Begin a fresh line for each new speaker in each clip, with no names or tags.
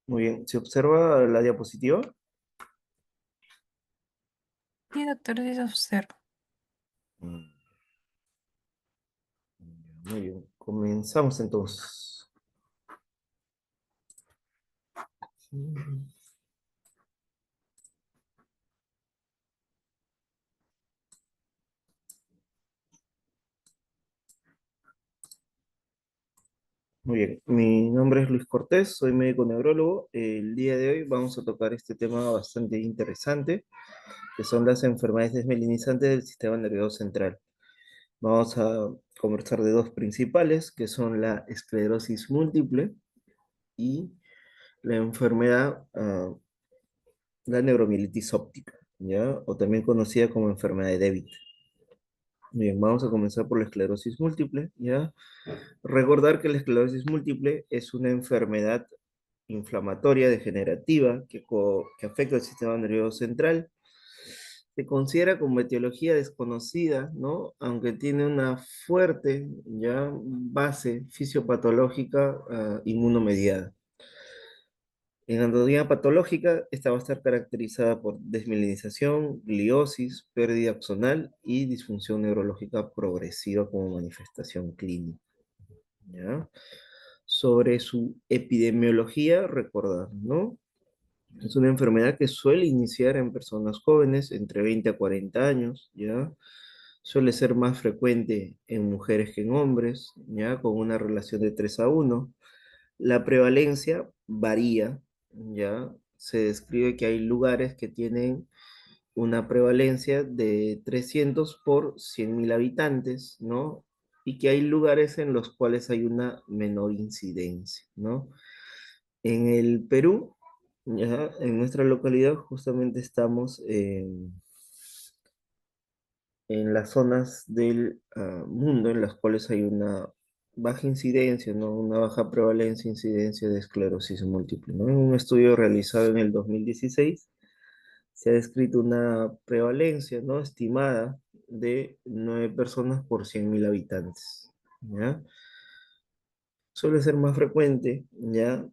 Muy bien. ¿Se observa la diapositiva?
Sí, doctor, sí se observa.
Mm, Muy bien. Comenzamos entonces. Mm, Muy bien. Mi nombre es Luis Cortés, soy médico neurólogo. El día de hoy vamos a tocar este tema bastante interesante, que son las enfermedades desmelinizantes del sistema nervioso central. Vamos a conversar de dos principales, que son la esclerosis múltiple y la enfermedad, la neuromielitis óptica, ¿ya? O también conocida como enfermedad de David. Bien, vamos a comenzar por la esclerosis múltiple, ¿ya? Recordar que la esclerosis múltiple es una enfermedad inflamatoria degenerativa que afecta al sistema nervioso central. Se considera como etiología desconocida, ¿no? Aunque tiene una fuerte, ya, base fisiopatológica, inmunomediada. En anatomía patológica, esta va a estar caracterizada por desmielinización, gliosis, pérdida axonal y disfunción neurológica progresiva como manifestación clínica, ¿ya? Sobre su epidemiología, recordar, ¿no? Es una enfermedad que suele iniciar en personas jóvenes, entre 20 a 40 años, ¿ya? Suele ser más frecuente en mujeres que en hombres, ¿ya? Con una relación de 3 a 1. La prevalencia varía, ¿ya? Se describe que hay lugares que tienen una prevalencia de 300 por 100.000 habitantes, ¿no? Y que hay lugares en los cuales hay una menor incidencia, ¿no? En el Perú, ¿ya? En nuestra localidad justamente estamos en las zonas del mundo en las cuales hay una baja incidencia, ¿no? Una baja prevalencia, incidencia de esclerosis múltiple, ¿no? En un estudio realizado en el 2016 se ha descrito una prevalencia, ¿no? Estimada de 9 personas por 100.000 habitantes, ¿ya? Suele ser más frecuente, ¿ya?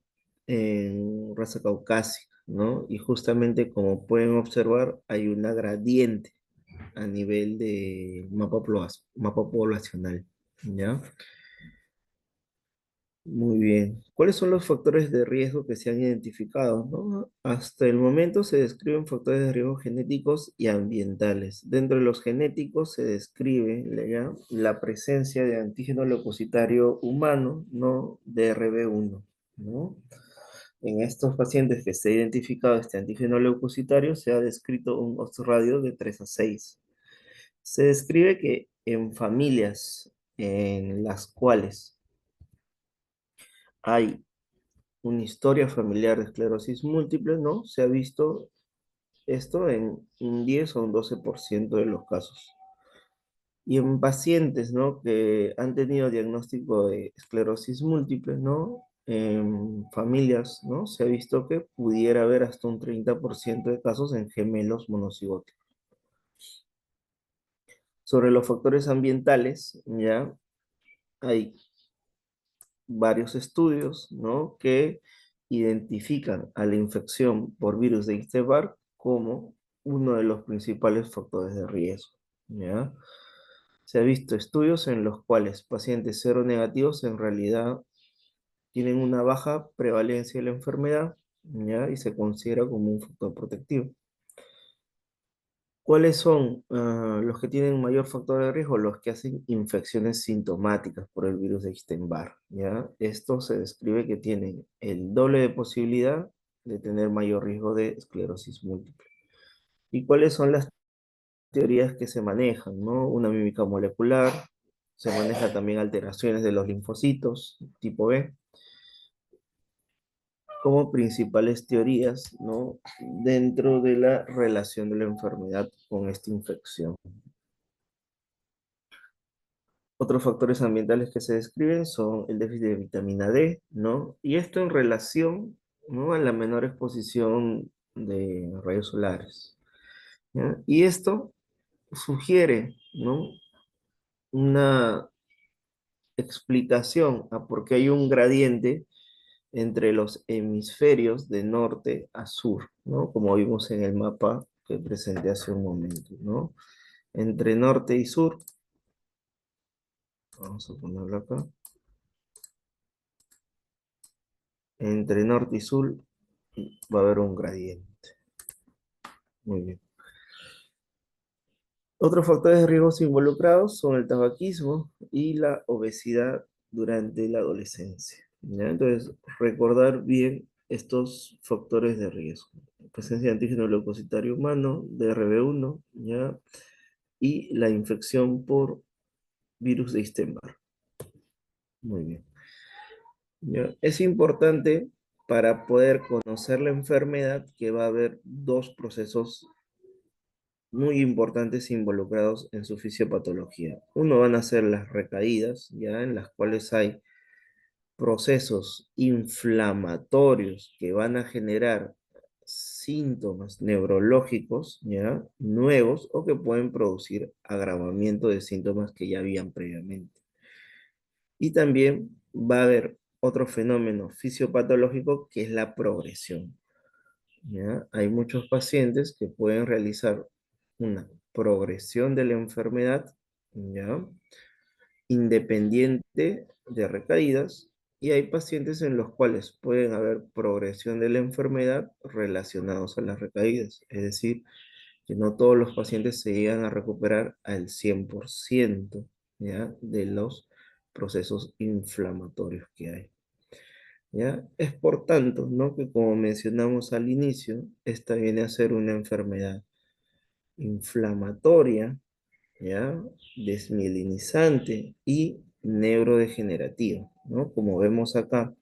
En raza caucásica, ¿no? Y justamente como pueden observar, hay una gradiente a nivel de mapa poblacional, ¿ya? Muy bien. ¿Cuáles son los factores de riesgo que se han identificado, no? Hasta el momento se describen factores de riesgo genéticos y ambientales. Dentro de los genéticos se describe ¿ya? La presencia de antígeno leucocitario humano, ¿no? DRB1, ¿no? En estos pacientes que se ha identificado este antígeno leucocitario, se ha descrito un odds radio de 3 a 6. Se describe que en familias en las cuales hay una historia familiar de esclerosis múltiple, ¿no? Se ha visto esto en un 10 o un 12% de los casos. Y en pacientes, ¿no? Que han tenido diagnóstico de esclerosis múltiple, ¿no? En familias, ¿no? Se ha visto que pudiera haber hasta un 30% de casos en gemelos monocigóticos. Sobre los factores ambientales, ya hay varios estudios, ¿no? Que identifican a la infección por virus de Epstein-Barr como uno de los principales factores de riesgo, ¿ya? Se ha visto estudios en los cuales pacientes seronegativos en realidad tienen una baja prevalencia de la enfermedad, ¿ya? Y se considera como un factor protectivo. ¿Cuáles son los que tienen mayor factor de riesgo? Los que hacen infecciones sintomáticas por el virus de Epstein-Barr, ¿ya? Esto se describe que tienen el doble de posibilidad de tener mayor riesgo de esclerosis múltiple. ¿Y cuáles son las teorías que se manejan, no? Una mímica molecular, se maneja también alteraciones de los linfocitos tipo B, como principales teorías, ¿no? Dentro de la relación de la enfermedad con esta infección. Otros factores ambientales que se describen son el déficit de vitamina D, ¿no? Y esto en relación, ¿no? A la menor exposición de rayos solares, ¿ya? Y esto sugiere, ¿no? Una explicación a por qué hay un gradiente entre los hemisferios de norte a sur, ¿no? Como vimos en el mapa que presenté hace un momento, ¿no? Entre norte y sur, vamos a ponerlo acá, entre norte y sur va a haber un gradiente. Muy bien. Otros factores de riesgo involucrados son el tabaquismo y la obesidad durante la adolescencia, ¿ya? Entonces, recordar bien estos factores de riesgo. Presencia de antígeno leucocitario humano, DRB1, ¿ya? Y la infección por virus de Epstein-Barr. Muy bien. ¿Ya? Es importante para poder conocer la enfermedad que va a haber dos procesos muy importantes involucrados en su fisiopatología. Uno van a ser las recaídas, ya en las cuales hay procesos inflamatorios que van a generar síntomas neurológicos, ya nuevos o que pueden producir agravamiento de síntomas que ya habían previamente. Y también va a haber otro fenómeno fisiopatológico que es la progresión. ¿Ya? Hay muchos pacientes que pueden realizar una progresión de la enfermedad, ¿ya? Independiente de recaídas, y hay pacientes en los cuales pueden haber progresión de la enfermedad relacionados a las recaídas. Es decir, que no todos los pacientes se llegan a recuperar al 100%, ¿ya? De los procesos inflamatorios que hay. ¿Ya? Es por tanto, ¿no? Que como mencionamos al inicio, esta viene a ser una enfermedad inflamatoria, ¿ya? Desmielinizante y neurodegenerativa, ¿no? Como vemos acá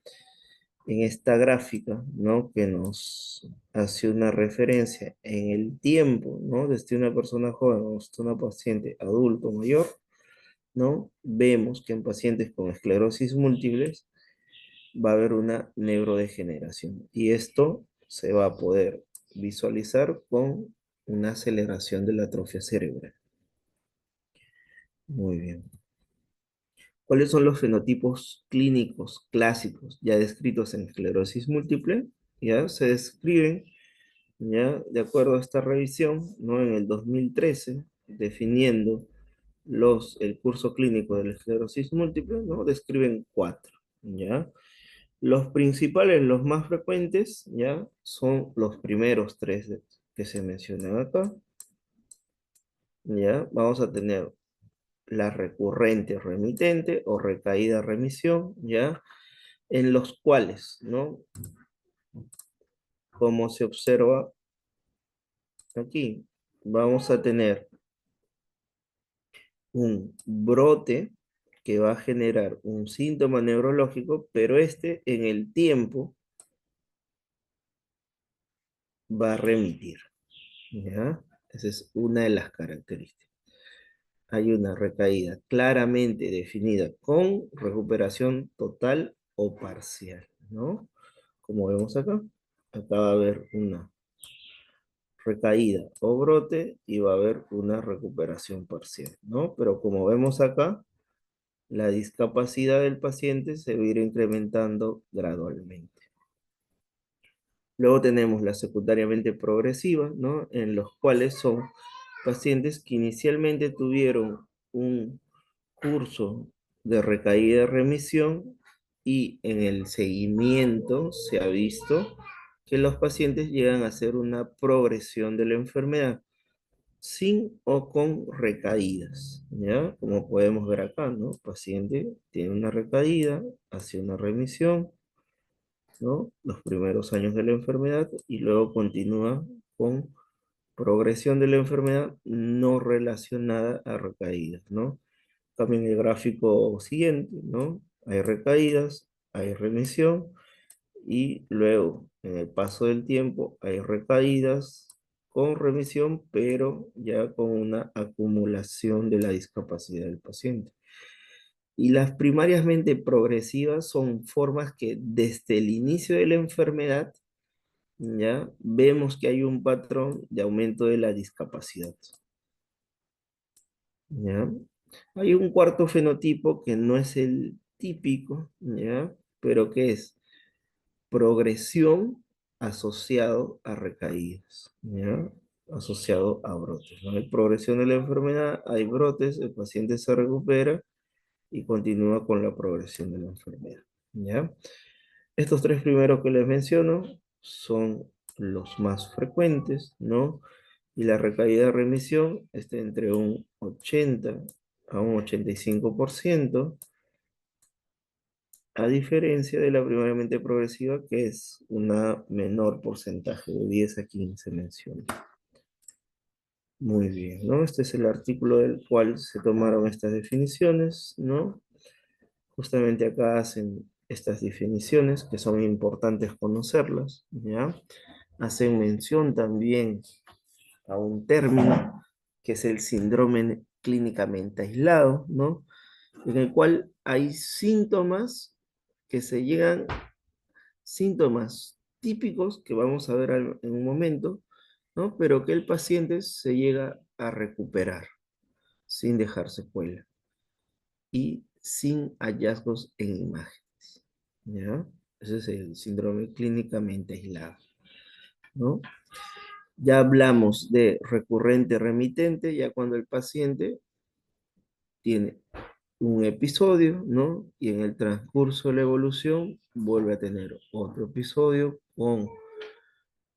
en esta gráfica, ¿no? Que nos hace una referencia en el tiempo, ¿no? Desde una persona joven hasta una paciente adulto mayor, ¿no? Vemos que en pacientes con esclerosis múltiples va a haber una neurodegeneración. Y esto se va a poder visualizar con una aceleración de la atrofia cerebral. Muy bien. ¿Cuáles son los fenotipos clínicos clásicos ya descritos en esclerosis múltiple? Ya se describen, ya de acuerdo a esta revisión, ¿no? En el 2013, definiendo el curso clínico de la esclerosis múltiple, ¿no? Describen cuatro, ¿ya? Los principales, los más frecuentes, ya, son los primeros tres que se mencionan acá, ya. Vamos a tener la recurrente remitente o recaída remisión, ya, en los cuales, ¿no? Como se observa aquí, vamos a tener un brote que va a generar un síntoma neurológico, pero este en el tiempo va a remitir, ¿ya? Esa es una de las características. Hay una recaída claramente definida con recuperación total o parcial, ¿no? Como vemos acá, acá va a haber una recaída o brote y va a haber una recuperación parcial, ¿no? Pero como vemos acá, la discapacidad del paciente se va a ir incrementando gradualmente. Luego tenemos la secundariamente progresiva, ¿no? En los cuales son pacientes que inicialmente tuvieron un curso de recaída remisión y en el seguimiento se ha visto que los pacientes llegan a hacer una progresión de la enfermedad sin o con recaídas, ¿ya? Como podemos ver acá, ¿no? Paciente tiene una recaída, hace una remisión, ¿no? Los primeros años de la enfermedad y luego continúa con progresión de la enfermedad no relacionada a recaídas, ¿no? También el gráfico siguiente, ¿no? Hay recaídas, hay remisión y luego en el paso del tiempo hay recaídas con remisión, pero ya con una acumulación de la discapacidad del paciente. Y las primariamente progresivas son formas que desde el inicio de la enfermedad ya vemos que hay un patrón de aumento de la discapacidad. ¿Ya? Hay un cuarto fenotipo que no es el típico, ¿ya? Pero ¿qué es? progresión asociado a recaídas, ¿ya? Asociado a brotes, ¿no? Hay progresión de la enfermedad, hay brotes, el paciente se recupera y continúa con la progresión de la enfermedad, ¿ya? Estos tres primeros que les menciono son los más frecuentes, ¿no? Y la recaída de remisión está entre un 80 a un 85%, a diferencia de la primariamente progresiva, que es una menor porcentaje, de 10 a 15 menciones. Muy bien, ¿no? Este es el artículo del cual se tomaron estas definiciones, ¿no? Justamente acá hacen estas definiciones que son importantes conocerlas, ¿ya? Hacen mención también a un término que es el síndrome clínicamente aislado, ¿no? En el cual hay síntomas que se llegan, síntomas típicos que vamos a ver en un momento, ¿no? Pero que el paciente se llega a recuperar sin dejar secuela y sin hallazgos en imágenes, ¿ya? Ese es el síndrome clínicamente aislado, ¿no? Ya hablamos de recurrente remitente, ya cuando el paciente tiene un episodio, ¿no? Y en el transcurso de la evolución vuelve a tener otro episodio con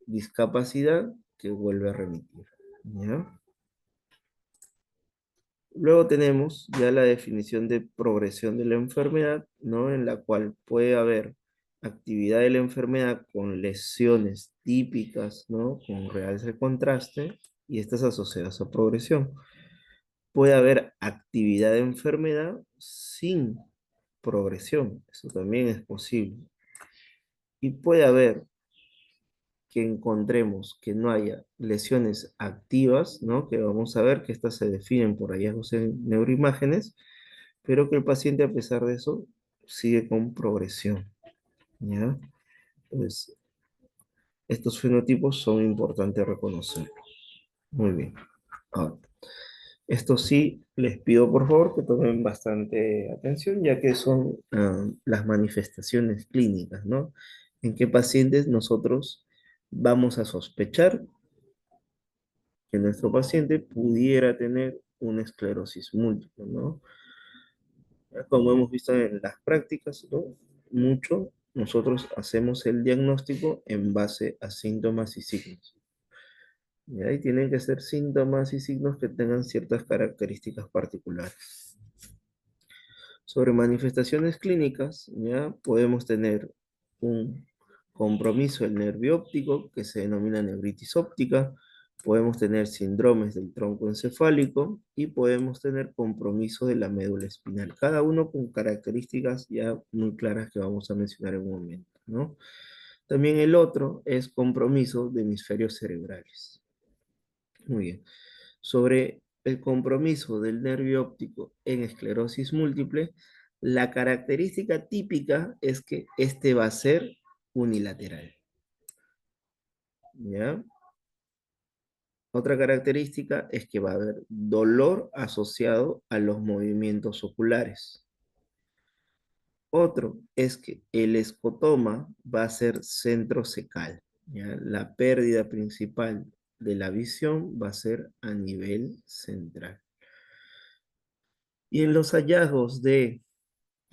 discapacidad que vuelve a remitir, ¿ya? Luego tenemos ya la definición de progresión de la enfermedad, ¿no? En la cual puede haber actividad de la enfermedad con lesiones típicas, ¿no? Con reales de contraste, y estas asociadas a progresión. Puede haber actividad de enfermedad sin progresión, eso también es posible. Y puede haber que encontremos que no haya lesiones activas, ¿no? Que vamos a ver que estas se definen por hallazgos en neuroimágenes, pero que el paciente a pesar de eso sigue con progresión, ¿ya? Pues estos fenotipos son importantes reconocerlos. Muy bien. Ahora, esto sí, les pido por favor que tomen bastante atención, ya que son las manifestaciones clínicas, ¿no? En qué pacientes nosotros vamos a sospechar que nuestro paciente pudiera tener una esclerosis múltiple, ¿no? Como hemos visto en las prácticas, ¿no? Mucho nosotros hacemos el diagnóstico en base a síntomas y signos. Y ahí tienen que ser síntomas y signos que tengan ciertas características particulares. Sobre manifestaciones clínicas, ya podemos tener un compromiso del nervio óptico que se denomina neuritis óptica, podemos tener síndromes del tronco encefálico y podemos tener compromiso de la médula espinal, cada uno con características ya muy claras que vamos a mencionar en un momento, ¿no? También el otro es compromiso de hemisferios cerebrales. Muy bien. Sobre el compromiso del nervio óptico en esclerosis múltiple, la característica típica es que este va a ser unilateral, ¿ya? Otra característica es que va a haber dolor asociado a los movimientos oculares. Otro es que el escotoma va a ser centrocecal, ¿ya? La pérdida principal de la visión va a ser a nivel central. Y en los hallazgos de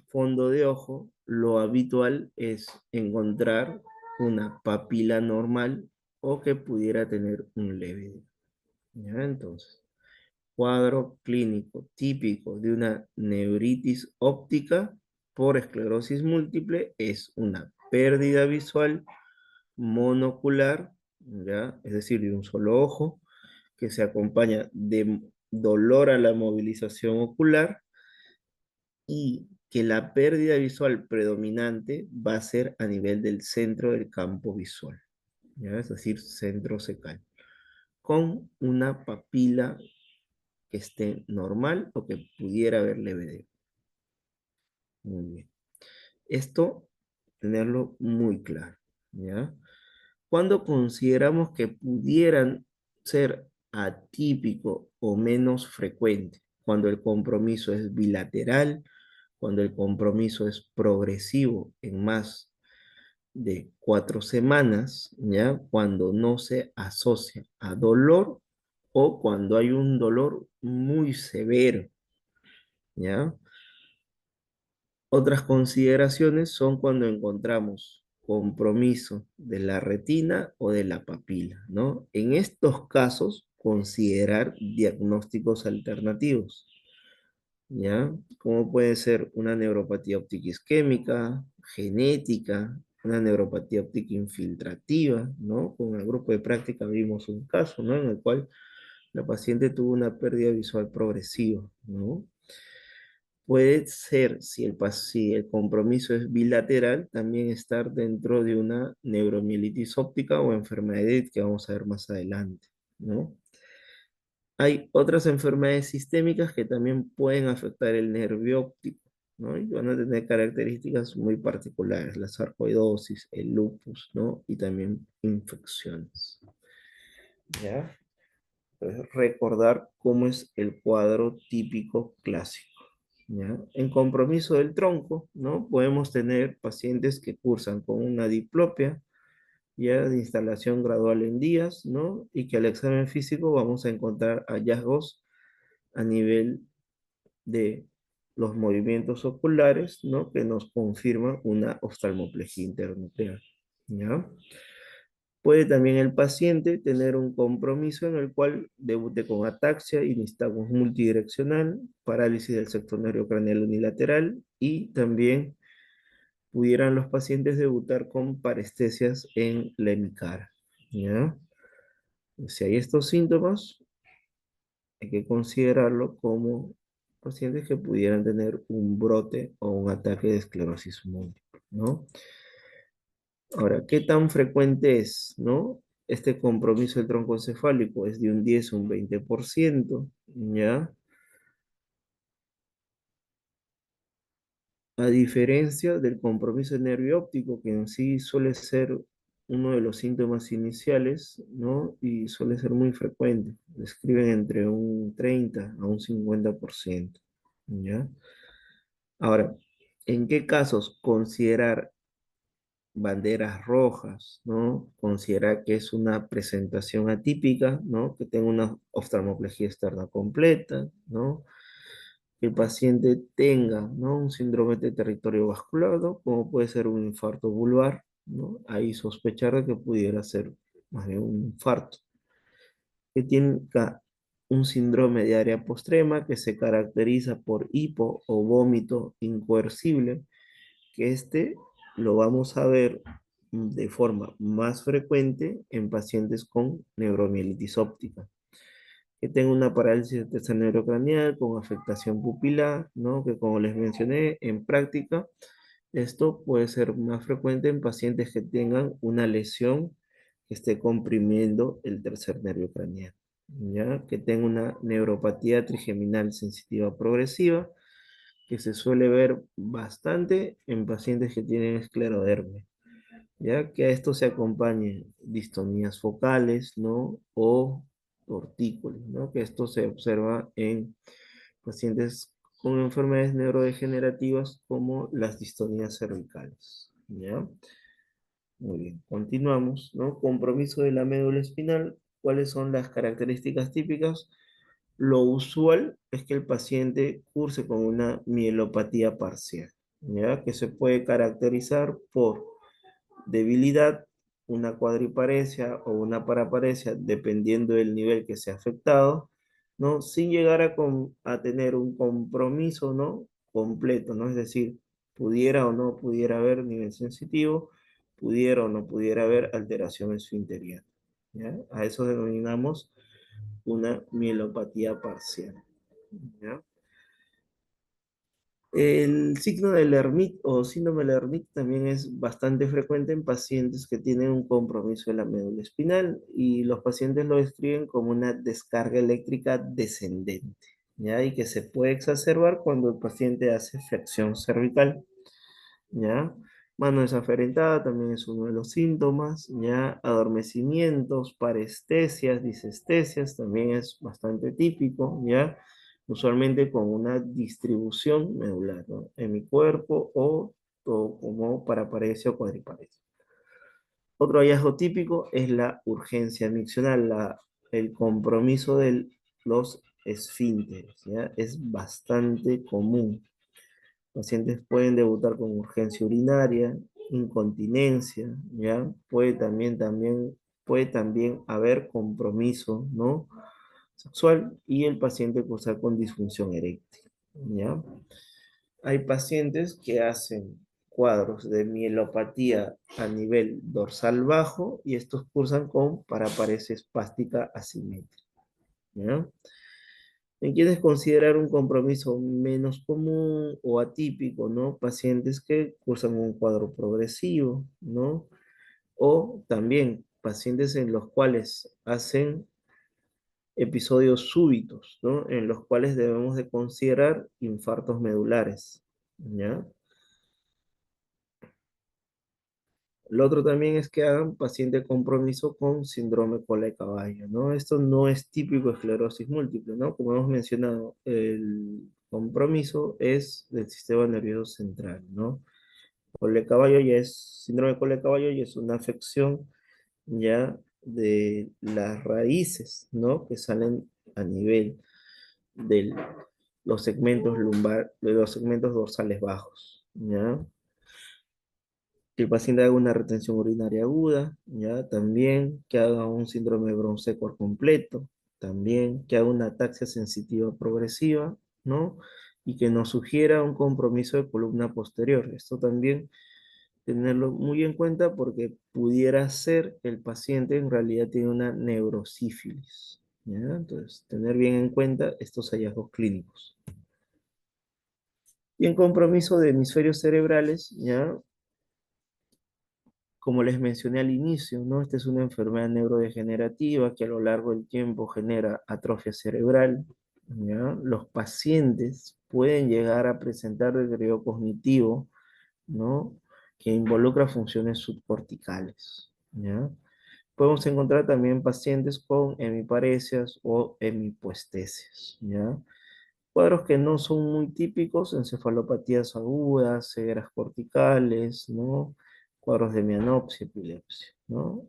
fondo de ojo, lo habitual es encontrar una papila normal o que pudiera tener un leve. ¿Ya? Entonces, cuadro clínico típico de una neuritis óptica por esclerosis múltiple es una pérdida visual monocular, ¿ya? Es decir, de un solo ojo, que se acompaña de dolor a la movilización ocular y que la pérdida visual predominante va a ser a nivel del centro del campo visual, ¿ya? Es decir, centro cecal, con una papila que esté normal o que pudiera haber levedeo. Muy bien. Esto, tenerlo muy claro, ¿ya? Cuando consideramos que pudieran ser atípico o menos frecuente, cuando el compromiso es bilateral, cuando el compromiso es progresivo en más de 4 semanas, ¿ya? Cuando no se asocia a dolor o cuando hay un dolor muy severo, ¿ya? Otras consideraciones son cuando encontramos compromiso de la retina o de la papila, ¿no? En estos casos, considerar diagnósticos alternativos, ¿ya? Como puede ser una neuropatía óptica isquémica, genética, una neuropatía óptica infiltrativa, ¿no? Con el grupo de práctica vimos un caso, ¿no? En el cual la paciente tuvo una pérdida visual progresiva, ¿no? Puede ser, si el compromiso es bilateral, también estar dentro de una neuromielitis óptica o enfermedad de Editt, que vamos a ver más adelante, ¿no? Hay otras enfermedades sistémicas que también pueden afectar el nervio óptico, ¿no? Y van a tener características muy particulares, la sarcoidosis, el lupus, ¿no? Y también infecciones, ¿ya? Entonces, recordar cómo es el cuadro típico clásico, ¿ya? En compromiso del tronco, ¿no? Podemos tener pacientes que cursan con una diplopia, ya de instalación gradual en días, ¿no? Y que al examen físico vamos a encontrar hallazgos a nivel de los movimientos oculares, ¿no? Que nos confirman una oftalmoplejía internuclear, ¿ya? Puede también el paciente tener un compromiso en el cual debute con ataxia y nistagmus multidireccional, parálisis del sector craneal unilateral y también pudieran los pacientes debutar con parestesias en la hemicara, ¿ya? Si hay estos síntomas, hay que considerarlo como pacientes que pudieran tener un brote o un ataque de esclerosis múltiple, ¿no? Ahora, ¿qué tan frecuente es, no? Este compromiso del tronco encefálico es de un 10 a un 20%, ¿ya? A diferencia del compromiso del nervio óptico, que en sí suele ser uno de los síntomas iniciales, ¿no? Y suele ser muy frecuente. Describen entre un 30 a un 50%, ¿ya? Ahora, ¿en qué casos considerar banderas rojas, ¿no? Considerar que es una presentación atípica, ¿no? Que tenga una oftalmoplejía externa completa, ¿no? Que el paciente tenga, ¿no? Un síndrome de territorio vasculado, como puede ser un infarto vulvar, ¿no? Ahí sospechar de que pudiera ser más bien un infarto. Que tenga un síndrome de área postrema que se caracteriza por hipo o vómito incoercible, que lo vamos a ver de forma más frecuente en pacientes con neuromielitis óptica. Que tenga una parálisis del tercer neurocraneal con afectación pupilar, ¿no? Que como les mencioné, en práctica, esto puede ser más frecuente en pacientes que tengan una lesión que esté comprimiendo el tercer nervio craneal, ¿ya? Que tenga una neuropatía trigeminal sensitiva progresiva, que se suele ver bastante en pacientes que tienen esclerodermia, ya que a esto se acompañe distonías focales, ¿no? O tortícolis, ¿no? Que esto se observa en pacientes con enfermedades neurodegenerativas como las distonías cervicales, ¿ya? Muy bien, continuamos, ¿no? Compromiso de la médula espinal. ¿Cuáles son las características típicas? Lo usual es que el paciente curse con una mielopatía parcial, ¿ya? Que se puede caracterizar por debilidad, una cuadriparesia o una paraparesia, dependiendo del nivel que sea afectado, ¿no? Sin llegar a tener un compromiso, ¿no? Completo, ¿no? Es decir, pudiera o no pudiera haber nivel sensitivo, pudiera o no pudiera haber alteración esfinteriana, ¿ya? A eso denominamos una mielopatía parcial, ¿ya? El signo de Lermit o síndrome de Lermit también es bastante frecuente en pacientes que tienen un compromiso de la médula espinal y los pacientes lo describen como una descarga eléctrica descendente, ¿ya? Y que se puede exacerbar cuando el paciente hace flexión cervical, ¿ya? Mano desaferentada también es uno de los síntomas, ¿ya? Adormecimientos, parestesias, disestesias también es bastante típico, ¿ya? Usualmente con una distribución medular, ¿no? En mi cuerpo o como paraparesia o cuadriparesia. Otro hallazgo típico es la urgencia miccional, el compromiso de los esfínteres, ¿ya? Es bastante común. Pacientes pueden debutar con urgencia urinaria, incontinencia, ¿ya? Puede también haber compromiso, ¿no? Sexual y el paciente cursar con disfunción eréctil, ¿ya? Hay pacientes que hacen cuadros de mielopatía a nivel dorsal bajo y estos cursan con paraparesia espástica asimétrica, ¿ya? En quienes considerar un compromiso menos común o atípico, ¿no? Pacientes que cursan un cuadro progresivo, ¿no? O también pacientes en los cuales hacen episodios súbitos, ¿no? En los cuales debemos de considerar infartos medulares, ¿ya? Lo otro también es que hagan paciente compromiso con síndrome cola de caballo, ¿no? Esto no es típico de esclerosis múltiple, ¿no? Como hemos mencionado, el compromiso es del sistema nervioso central, ¿no? Cola de caballo ya es, síndrome de cola de caballo ya es una afección ya de las raíces, ¿no? Que salen a nivel de los segmentos lumbar, de los segmentos dorsales bajos, ¿ya? Que el paciente haga una retención urinaria aguda, ¿ya? También que haga un síndrome de Brown-Sequard completo, también que haga una ataxia sensitiva progresiva, ¿no? Y que nos sugiera un compromiso de columna posterior. Esto también tenerlo muy en cuenta porque pudiera ser que el paciente en realidad tiene una neurosífilis, ¿ya? Entonces, tener bien en cuenta estos hallazgos clínicos. Y en compromiso de hemisferios cerebrales, ¿ya? Como les mencioné al inicio, ¿no? Esta es una enfermedad neurodegenerativa que a lo largo del tiempo genera atrofia cerebral, ¿ya? Los pacientes pueden llegar a presentar deterioro cognitivo, ¿no? Que involucra funciones subcorticales, ¿ya? Podemos encontrar también pacientes con hemiparesias o hemipoestesias, ¿ya? Cuadros que no son muy típicos, encefalopatías agudas, cegueras corticales, ¿no? Cuadros de mianopsia, epilepsia, ¿no?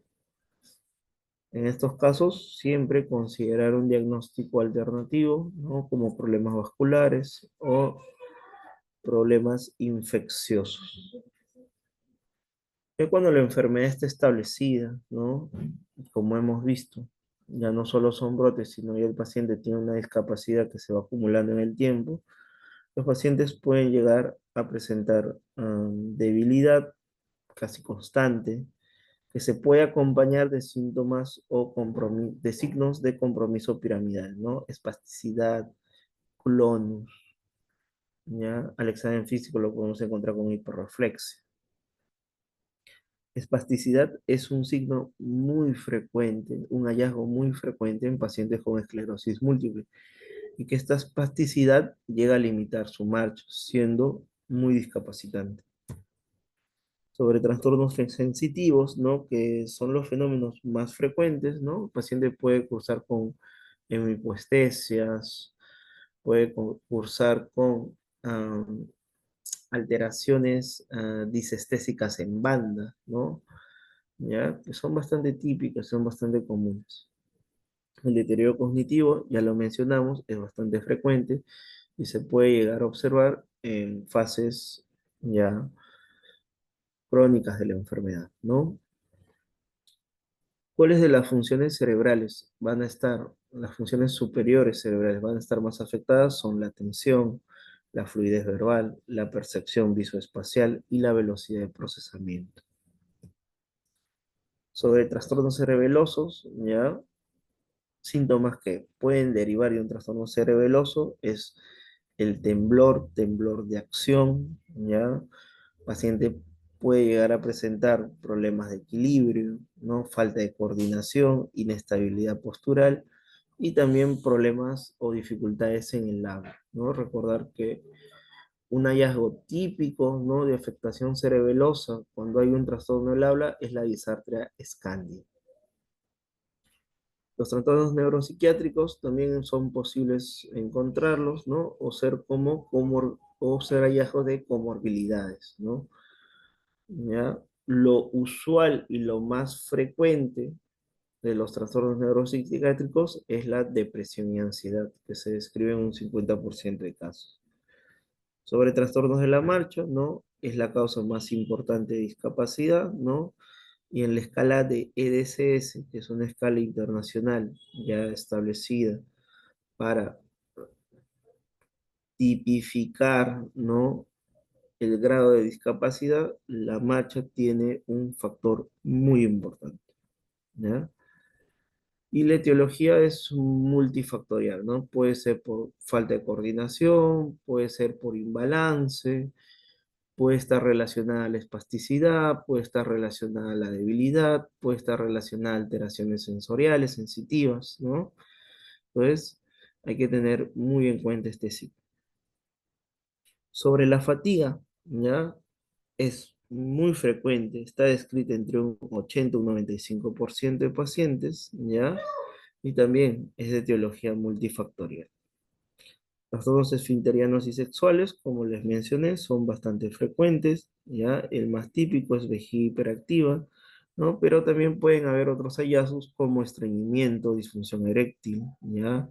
En estos casos, siempre considerar un diagnóstico alternativo, ¿no? Como problemas vasculares o problemas infecciosos. Ya cuando la enfermedad está establecida, ¿no? Como hemos visto, ya no solo son brotes, sino ya el paciente tiene una discapacidad que se va acumulando en el tiempo. Los pacientes pueden llegar a presentar debilidad casi constante, que se puede acompañar de síntomas o de signos de compromiso piramidal, ¿no? Espasticidad, clonus, ¿ya? Al examen físico lo podemos encontrar con hiperreflexia. Espasticidad es un signo muy frecuente, un hallazgo muy frecuente en pacientes con esclerosis múltiple, y que esta espasticidad llega a limitar su marcha, siendo muy discapacitante. Sobre trastornos sensitivos, ¿no? Que son los fenómenos más frecuentes, ¿no? El paciente puede cursar con hemipoestesias, puede cursar con alteraciones disestésicas en banda, ¿no? ¿Ya? Que son bastante típicas, son bastante comunes. El deterioro cognitivo, ya lo mencionamos, es bastante frecuente y se puede llegar a observar en fases ya crónicas de la enfermedad, ¿no? ¿Cuáles de las funciones cerebrales van a estar, las funciones superiores cerebrales van a estar más afectadas? Son la atención, la fluidez verbal, la percepción visoespacial y la velocidad de procesamiento. Sobre trastornos cerebelosos, ¿ya? Síntomas que pueden derivar de un trastorno cerebeloso es el temblor, temblor de acción, ¿ya? Paciente puede llegar a presentar problemas de equilibrio, ¿no? Falta de coordinación, inestabilidad postural y también problemas o dificultades en el habla, ¿no? Recordar que un hallazgo típico, ¿no? De afectación cerebelosa cuando hay un trastorno del habla es la disartria escándida. Los trastornos neuropsiquiátricos también son posibles encontrarlos, ¿no? O ser hallazgos de comorbilidades, ¿no? ¿Ya? lo usual y lo más frecuente de los trastornos neuropsiquiátricos es la depresión y ansiedad, que se describe en un 50% de casos. Sobre trastornos de la marcha, ¿no? Es la causa más importante de discapacidad, ¿no? Y en la escala de EDCS, que es una escala internacional ya establecida para tipificar, ¿no? El grado de discapacidad, la marcha tiene un factor muy importante, ¿ya? Y la etiología es multifactorial, ¿no? Puede ser por falta de coordinación, puede ser por imbalance, puede estar relacionada a la espasticidad, puede estar relacionada a la debilidad, puede estar relacionada a alteraciones sensoriales, sensitivas, ¿no? Entonces, hay que tener muy en cuenta este ciclo. Sobre la fatiga, ¿ya? Es muy frecuente, está descrita entre un 80 y un 95% de pacientes, ¿ya? Y también es de etiología multifactorial. Los trastornos esfinterianos y sexuales, como les mencioné, son bastante frecuentes, ¿ya? El más típico es vejiga hiperactiva, ¿no? Pero también pueden haber otros hallazgos como estreñimiento, disfunción eréctil, ¿ya?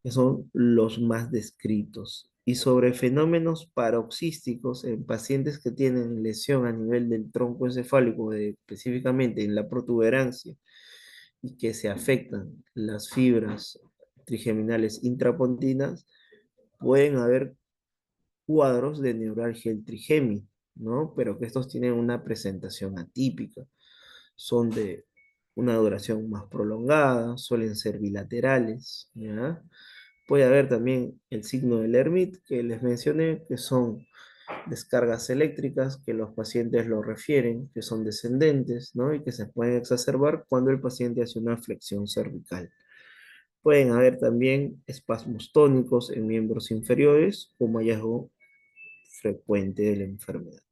Que son los más descritos. Y sobre fenómenos paroxísticos en pacientes que tienen lesión a nivel del tronco encefálico, específicamente en la protuberancia, y que se afectan las fibras trigeminales intrapontinas, pueden haber cuadros de neuralgia del trigémino, ¿no? Pero que estos tienen una presentación atípica. Son de una duración más prolongada, suelen ser bilaterales, ¿ya? Puede haber también el signo del Hermit que les mencioné, que son descargas eléctricas que los pacientes lo refieren, que son descendentes, ¿no? Y que se pueden exacerbar cuando el paciente hace una flexión cervical. Pueden haber también espasmos tónicos en miembros inferiores como hallazgo frecuente de la enfermedad.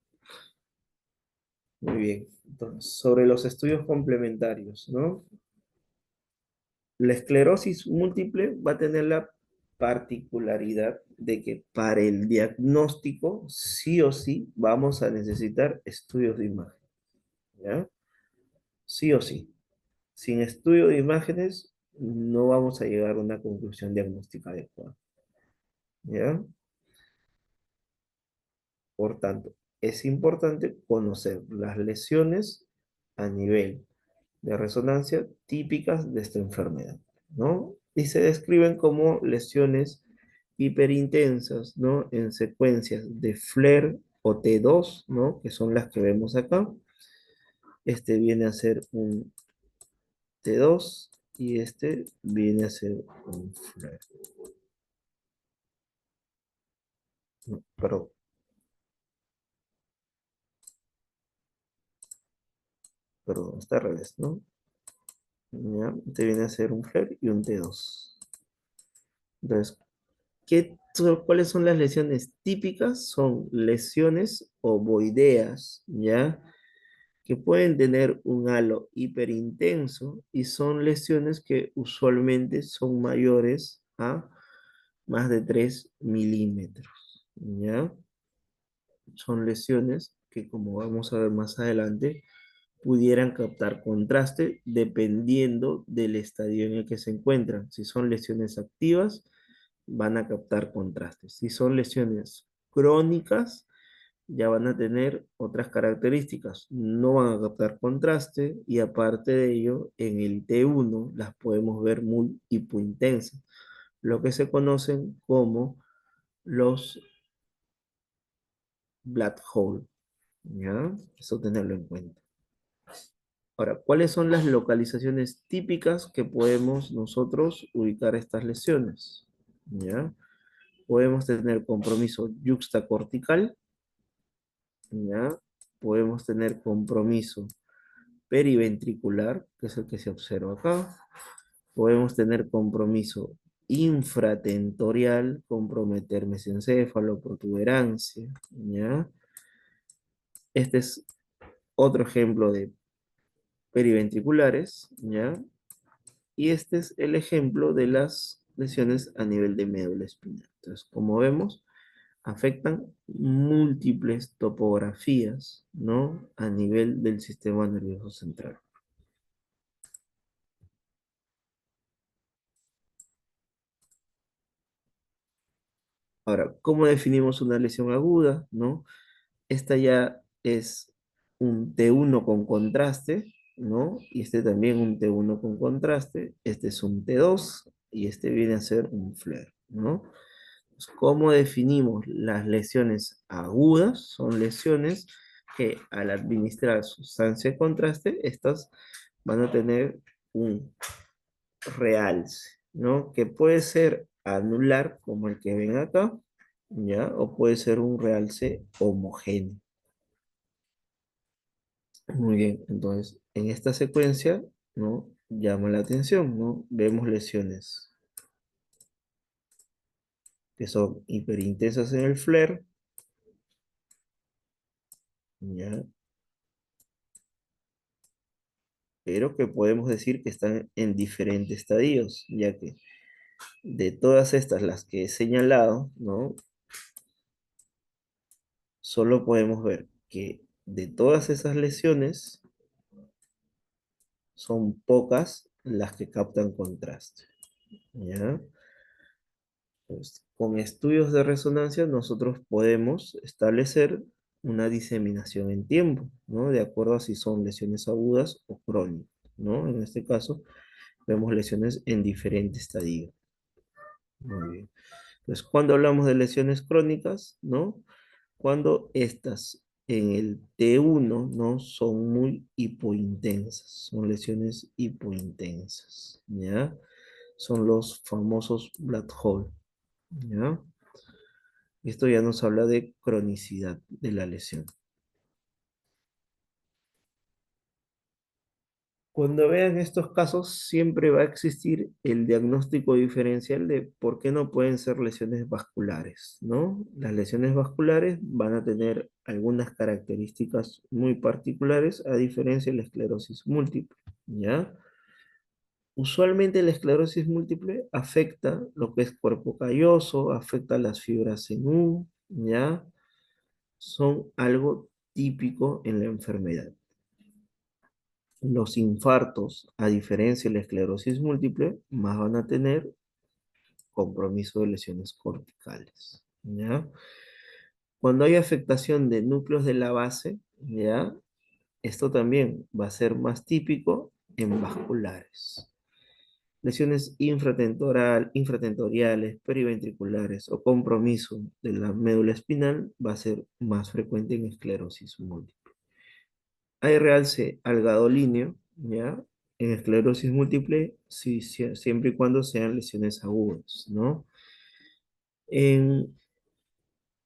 Muy bien. Entonces, sobre los estudios complementarios, ¿no? La esclerosis múltiple va a tener la particularidad de que para el diagnóstico, sí o sí, vamos a necesitar estudios de imagen, ¿ya? Sí o sí. Sin estudio de imágenes, no vamos a llegar a una conclusión diagnóstica adecuada, ¿ya? Por tanto, es importante conocer las lesiones a nivel de resonancia típicas de esta enfermedad, ¿no? Y se describen como lesiones hiperintensas, ¿no? En secuencias de FLAIR o T2, ¿no? Que son las que vemos acá. Este viene a ser un T2 y este viene a ser un FLAIR. No, perdón, está al revés, ¿no? ¿Ya? Este viene a ser un FLAIR y un T2. Entonces, ¿cuáles son las lesiones típicas? Son lesiones ovoideas, ¿ya? Que pueden tener un halo hiperintenso y son lesiones que usualmente son mayores a más de 3 milímetros, ¿ya? Son lesiones que, como vamos a ver más adelante, pudieran captar contraste dependiendo del estadio en el que se encuentran. Si son lesiones activas, van a captar contrastes. Si son lesiones crónicas, ya van a tener otras características. No van a captar contraste y aparte de ello, en el T1 las podemos ver muy hipointensas, lo que se conocen como los black hole, ¿ya? Eso tenerlo en cuenta. Ahora, ¿cuáles son las localizaciones típicas que podemos nosotros ubicar estas lesiones? ¿Ya? Podemos tener compromiso yuxtacortical, ¿ya? Podemos tener compromiso periventricular, que es el que se observa acá. Podemos tener compromiso infratentorial, comprometer mesencéfalo, protuberancia, ¿ya? Este es otro ejemplo de periventriculares, ¿ya? Y este es el ejemplo de las lesiones a nivel de médula espinal. Entonces, como vemos, afectan múltiples topografías, ¿no? A nivel del sistema nervioso central. Ahora, ¿cómo definimos una lesión aguda, ¿no? Esta ya es un T1 con contraste, ¿no? Y este también un T1 con contraste. Este es un T2 y este viene a ser un flare, ¿no? Pues, ¿cómo definimos las lesiones agudas? Son lesiones que al administrar sustancia de contraste, estas van a tener un realce, ¿no? Que puede ser anular, como el que ven acá, ¿ya? O puede ser un realce homogéneo. Muy bien, entonces, en esta secuencia, ¿no? Llama la atención, ¿no? Vemos lesiones que son hiperintensas en el flare, ¿ya? Pero que podemos decir que están en diferentes estadios, ya que de todas estas, las que he señalado, ¿no? Solo podemos ver que de todas esas lesiones son pocas las que captan contraste, ¿ya? Pues, con estudios de resonancia nosotros podemos establecer una diseminación en tiempo, ¿no? De acuerdo a si son lesiones agudas o crónicas, ¿no? En este caso vemos lesiones en diferentes estadios. Muy bien. Entonces, cuando hablamos de lesiones crónicas, ¿no? Cuando estas en el T1, ¿no? Son muy hipointensas, son lesiones hipointensas, ¿ya? Son los famosos black hole, ¿ya? Esto ya nos habla de cronicidad de la lesión. Cuando vean estos casos, siempre va a existir el diagnóstico diferencial de por qué no pueden ser lesiones vasculares, ¿no? Las lesiones vasculares van a tener algunas características muy particulares, a diferencia de la esclerosis múltiple, ¿ya? Usualmente la esclerosis múltiple afecta lo que es cuerpo calloso, afecta las fibras en U, ¿ya? Son algo típico en la enfermedad. Los infartos, a diferencia de la esclerosis múltiple, más van a tener compromiso de lesiones corticales, ¿ya? Cuando hay afectación de núcleos de la base, ¿ya? Esto también va a ser más típico en vasculares. Lesiones infratentoriales, periventriculares o compromiso de la médula espinal va a ser más frecuente en esclerosis múltiple. Hay realce al gadolíneo, ¿ya? En esclerosis múltiple, sí, siempre y cuando sean lesiones agudas, ¿no? En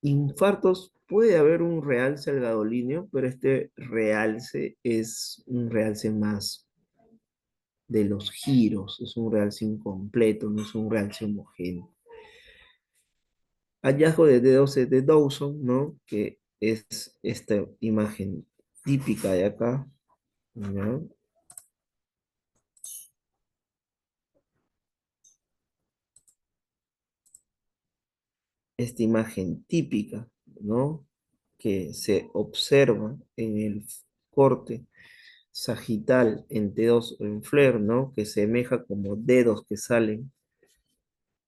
infartos puede haber un realce al gadolíneo, pero este realce es un realce más de los giros, es un realce incompleto, no es un realce homogéneo. Hallazgo de D12 de Dawson, ¿no? Que es esta imagen típica de acá, ¿no? Esta imagen típica, ¿no? Que se observa en el corte sagital en T2 o en flare, ¿no? Que semeja como dedos que salen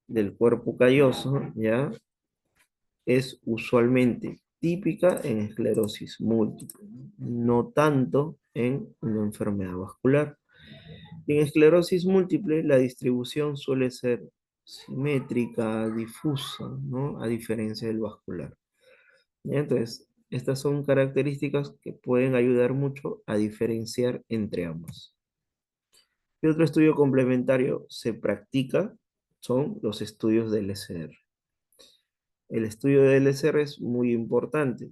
del cuerpo calloso, ¿ya? Es usualmente típica en esclerosis múltiple, no tanto en una enfermedad vascular. En esclerosis múltiple, la distribución suele ser simétrica, difusa, ¿no? A diferencia del vascular. ¿Ya? Entonces, estas son características que pueden ayudar mucho a diferenciar entre ambos. Y otro estudio complementario se practica son los estudios del LSR. El estudio del LSR es muy importante,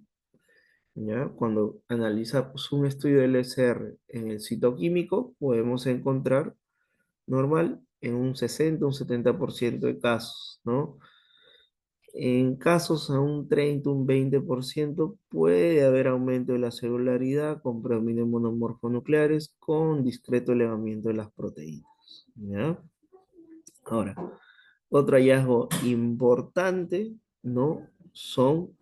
¿ya? Cuando analizamos un estudio del LSR en el citoquímico, podemos encontrar normal en un 60, un 70% de casos, ¿no? En casos a un 30, un 20% puede haber aumento de la celularidad con predominio monomorfonucleares con discreto elevamiento de las proteínas, ¿ya? Ahora, otro hallazgo importante, ¿no? son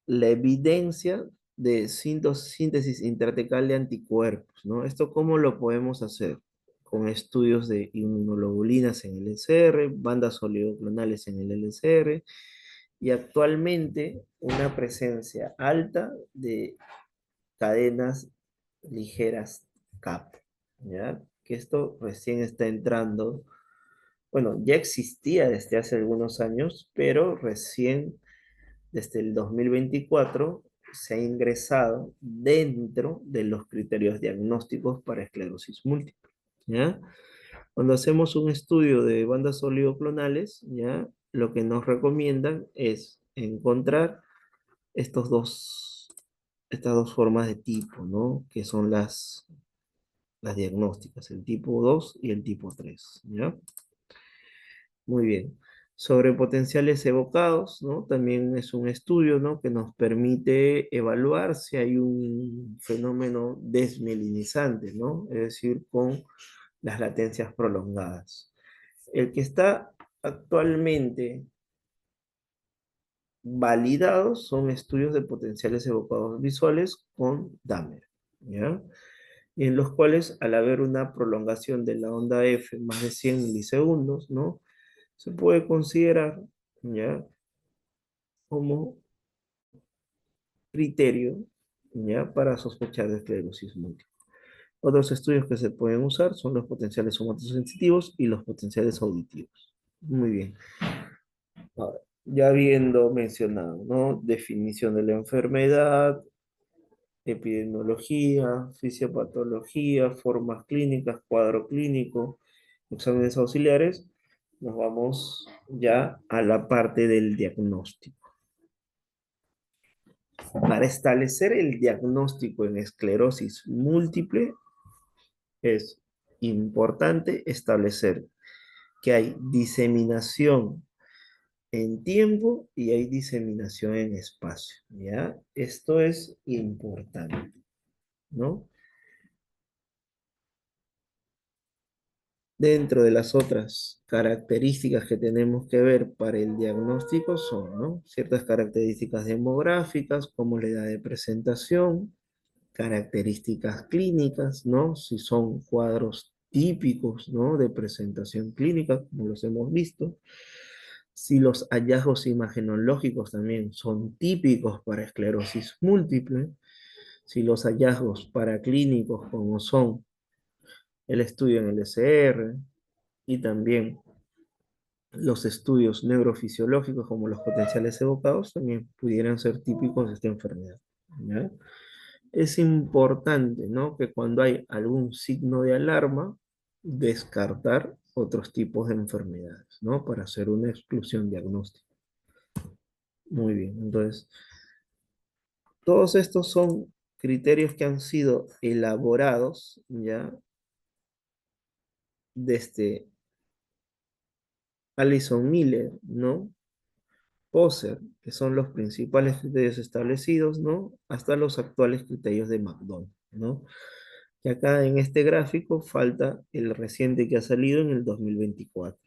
la evidencia de síntesis intratecal de anticuerpos, ¿no? ¿Esto cómo lo podemos hacer? Con estudios de inmunoglobulinas en el LCR, bandas oligoclonales en el LCR, y actualmente una presencia alta de cadenas ligeras CAP, ¿ya? Que esto recién está entrando, bueno, ya existía desde hace algunos años, pero recién desde el 2024 se ha ingresado dentro de los criterios diagnósticos para esclerosis múltiple, ¿ya? Cuando hacemos un estudio de bandas oligoclonales, ¿ya? Lo que nos recomiendan es encontrar estos dos, estas dos formas de tipo, ¿no? Que son las diagnósticas, el tipo 2 y el tipo 3, ¿ya? Muy bien. Sobre potenciales evocados, ¿no? También es un estudio, ¿no? Que nos permite evaluar si hay un fenómeno desmielinizante, ¿no? Es decir, con las latencias prolongadas. El que está actualmente validado son estudios de potenciales evocados visuales con Dahmer, ¿ya? En los cuales, al haber una prolongación de la onda F más de 100 milisegundos, ¿no? Se puede considerar, ¿ya? Como criterio, ¿ya? Para sospechar de esclerosis múltiple. Otros estudios que se pueden usar son los potenciales somatosensitivos y los potenciales auditivos. Muy bien. Ahora, ya habiendo mencionado, ¿no? Definición de la enfermedad, epidemiología, fisiopatología, formas clínicas, cuadro clínico, exámenes auxiliares, nos vamos ya a la parte del diagnóstico. Para establecer el diagnóstico en esclerosis múltiple, es importante establecer que hay diseminación en tiempo y hay diseminación en espacio, ¿ya? Esto es importante, ¿no? Dentro de las otras características que tenemos que ver para el diagnóstico son, ¿no? Ciertas características demográficas, como la edad de presentación, características clínicas, ¿no? Si son cuadros típicos, ¿no? De presentación clínica, como los hemos visto. Si los hallazgos imagenológicos también son típicos para esclerosis múltiple. Si los hallazgos paraclínicos, como son el estudio en el SR y también los estudios neurofisiológicos, como los potenciales evocados, también pudieran ser típicos de esta enfermedad, ¿ya? Es importante, ¿no? Que cuando hay algún signo de alarma, descartar otros tipos de enfermedades, ¿no? Para hacer una exclusión diagnóstica. Muy bien, entonces, todos estos son criterios que han sido elaborados, ¿ya? Desde Alison Miller, ¿no? Poser, que son los principales criterios establecidos, ¿no? Hasta los actuales criterios de McDonald, ¿no? Y acá en este gráfico falta el reciente que ha salido en el 2024.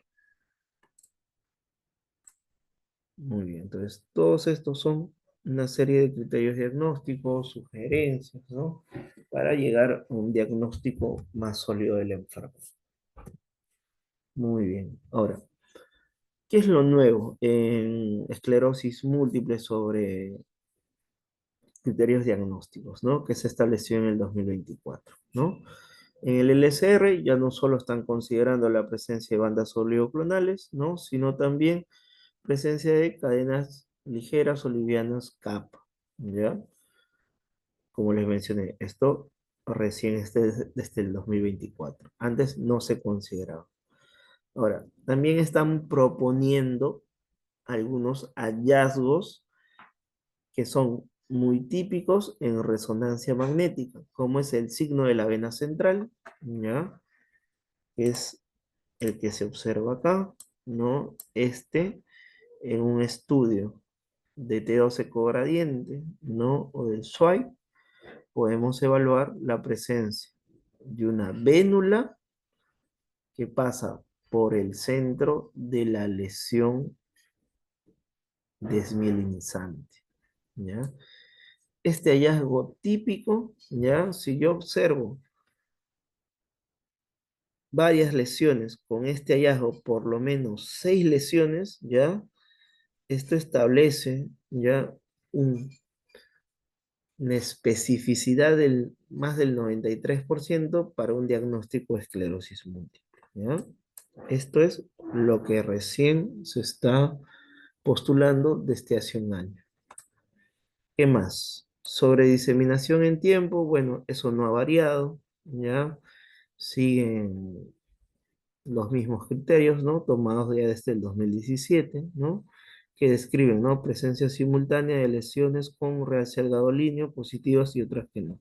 Muy bien, entonces todos estos son una serie de criterios diagnósticos, sugerencias, ¿no? Para llegar a un diagnóstico más sólido del enfermo. Muy bien, ahora, ¿qué es lo nuevo en esclerosis múltiple sobre criterios diagnósticos, ¿no? Que se estableció en el 2024, ¿no? En el LSR ya no solo están considerando la presencia de bandas oligoclonales, ¿no? Sino también presencia de cadenas ligeras o livianas CAP, ¿ya? Como les mencioné, esto recién desde el 2024. Antes no se consideraba. Ahora, también están proponiendo algunos hallazgos que son muy típicos en resonancia magnética, como es el signo de la vena central, ¿ya? Es el que se observa acá, ¿no? Este, en un estudio de T12 cogradiente, ¿no? O del SWAI, podemos evaluar la presencia de una vénula que pasa por el centro de la lesión desmielinizante, ¿ya? Este hallazgo típico, ¿ya? Si yo observo varias lesiones con este hallazgo, por lo menos 6 lesiones, ¿ya? Esto establece, ¿ya? Una especificidad del más del 93% para un diagnóstico de esclerosis múltiple, ¿ya? Esto es lo que recién se está postulando desde hace un año. ¿Qué más? Sobre diseminación en tiempo, bueno, eso no ha variado, ¿ya? Siguen los mismos criterios, ¿no? Tomados ya desde el 2017, ¿no? Que describen, ¿no? Presencia simultánea de lesiones con realce gadolinio positivas y otras que no.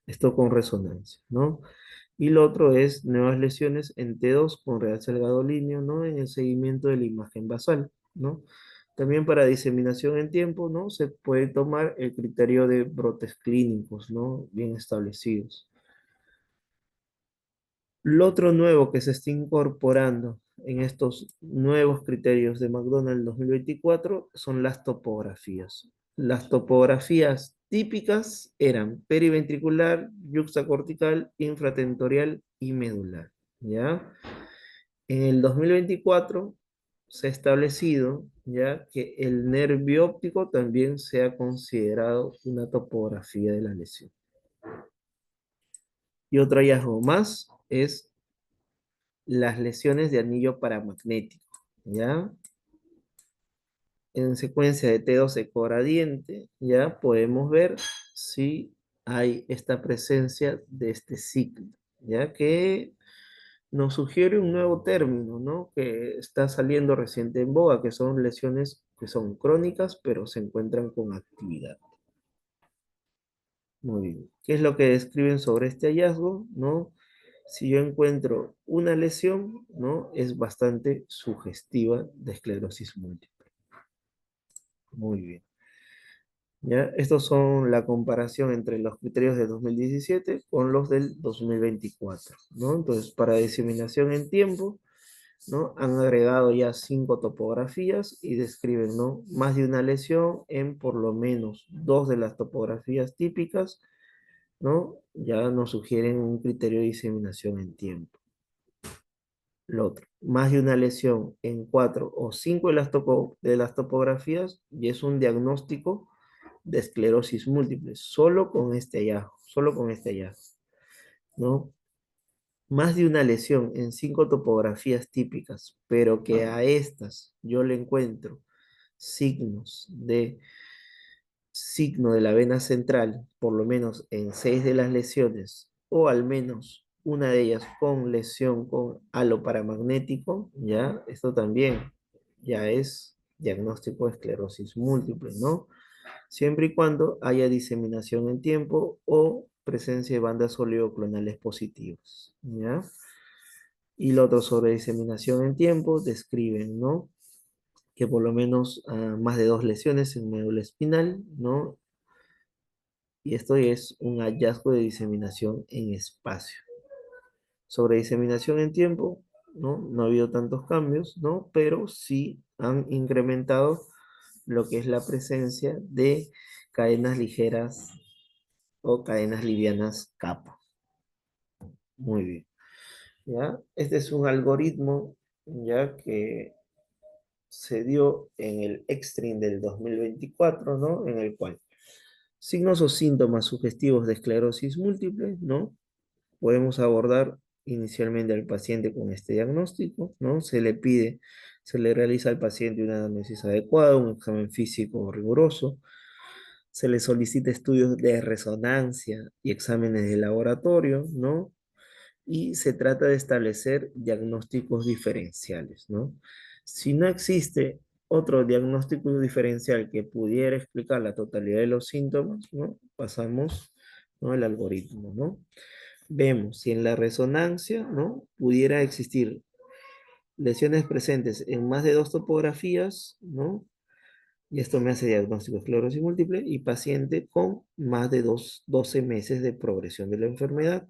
Esto con resonancia, ¿no? Y lo otro es nuevas lesiones en T2 con realce gadolinio, ¿no? En el seguimiento de la imagen basal, ¿no? También para diseminación en tiempo, ¿no? Se puede tomar el criterio de brotes clínicos, ¿no? Bien establecidos. Lo otro nuevo que se está incorporando en estos nuevos criterios de McDonald's 2024 son las topografías. Las topografías típicas eran periventricular, yuxtacortical, infratentorial y medular, ¿ya? En el 2024 se ha establecido ya que el nervio óptico también sea considerado una topografía de la lesión. Y otro hallazgo más es las lesiones de anillo paramagnético, ¿ya? En secuencia de T2 ecogradiente, ya podemos ver si hay esta presencia de este ciclo, ya que nos sugiere un nuevo término, ¿no? Que está saliendo reciente en boga, que son lesiones que son crónicas, pero se encuentran con actividad. Muy bien. ¿Qué es lo que describen sobre este hallazgo, no? Si yo encuentro una lesión, ¿no? Es bastante sugestiva de esclerosis múltiple. Muy bien. ¿Ya? Estos son la comparación entre los criterios de 2017 con los del 2024, ¿no? Entonces, para diseminación en tiempo, ¿no? Han agregado ya 5 topografías y describen, ¿no? Más de una lesión en por lo menos 2 de las topografías típicas, ¿no? Ya nos sugieren un criterio de diseminación en tiempo. Lo otro, más de una lesión en 4 o 5 de las topografías y es un diagnóstico de esclerosis múltiple, solo con este hallazgo, ¿no? Más de una lesión en 5 topografías típicas, pero que a estas yo le encuentro signo de la vena central, por lo menos en 6 de las lesiones, o al menos una de ellas con lesión con halo paramagnético, ¿ya? Esto también ya es diagnóstico de esclerosis múltiple, ¿no? Siempre y cuando haya diseminación en tiempo o presencia de bandas oleoclonales positivas, ¿ya? Y lo otro sobre diseminación en tiempo, describen, ¿no? Que por lo menos más de 2 lesiones en médula espinal, ¿no? Y esto es un hallazgo de diseminación en espacio. Sobre diseminación en tiempo, ¿no? No ha habido tantos cambios, ¿no? Pero sí han incrementado lo que es la presencia de cadenas ligeras o cadenas livianas capa. Muy bien. ¿Ya? Este es un algoritmo ya que se dio en el Extreme del 2024, ¿no? En el cual signos o síntomas sugestivos de esclerosis múltiple, ¿no? Podemos abordar inicialmente al paciente con este diagnóstico, ¿no? Se le realiza al paciente una anamnesis adecuada, un examen físico riguroso, se le solicita estudios de resonancia y exámenes de laboratorio, ¿no? Y se trata de establecer diagnósticos diferenciales, ¿no? Si no existe otro diagnóstico diferencial que pudiera explicar la totalidad de los síntomas, ¿no? Pasamos, ¿no? al algoritmo, ¿no? Vemos si en la resonancia, ¿no? Pudiera existir lesiones presentes en más de 2 topografías, ¿no? Y esto me hace diagnóstico de esclerosis múltiple y paciente con más de 12 meses de progresión de la enfermedad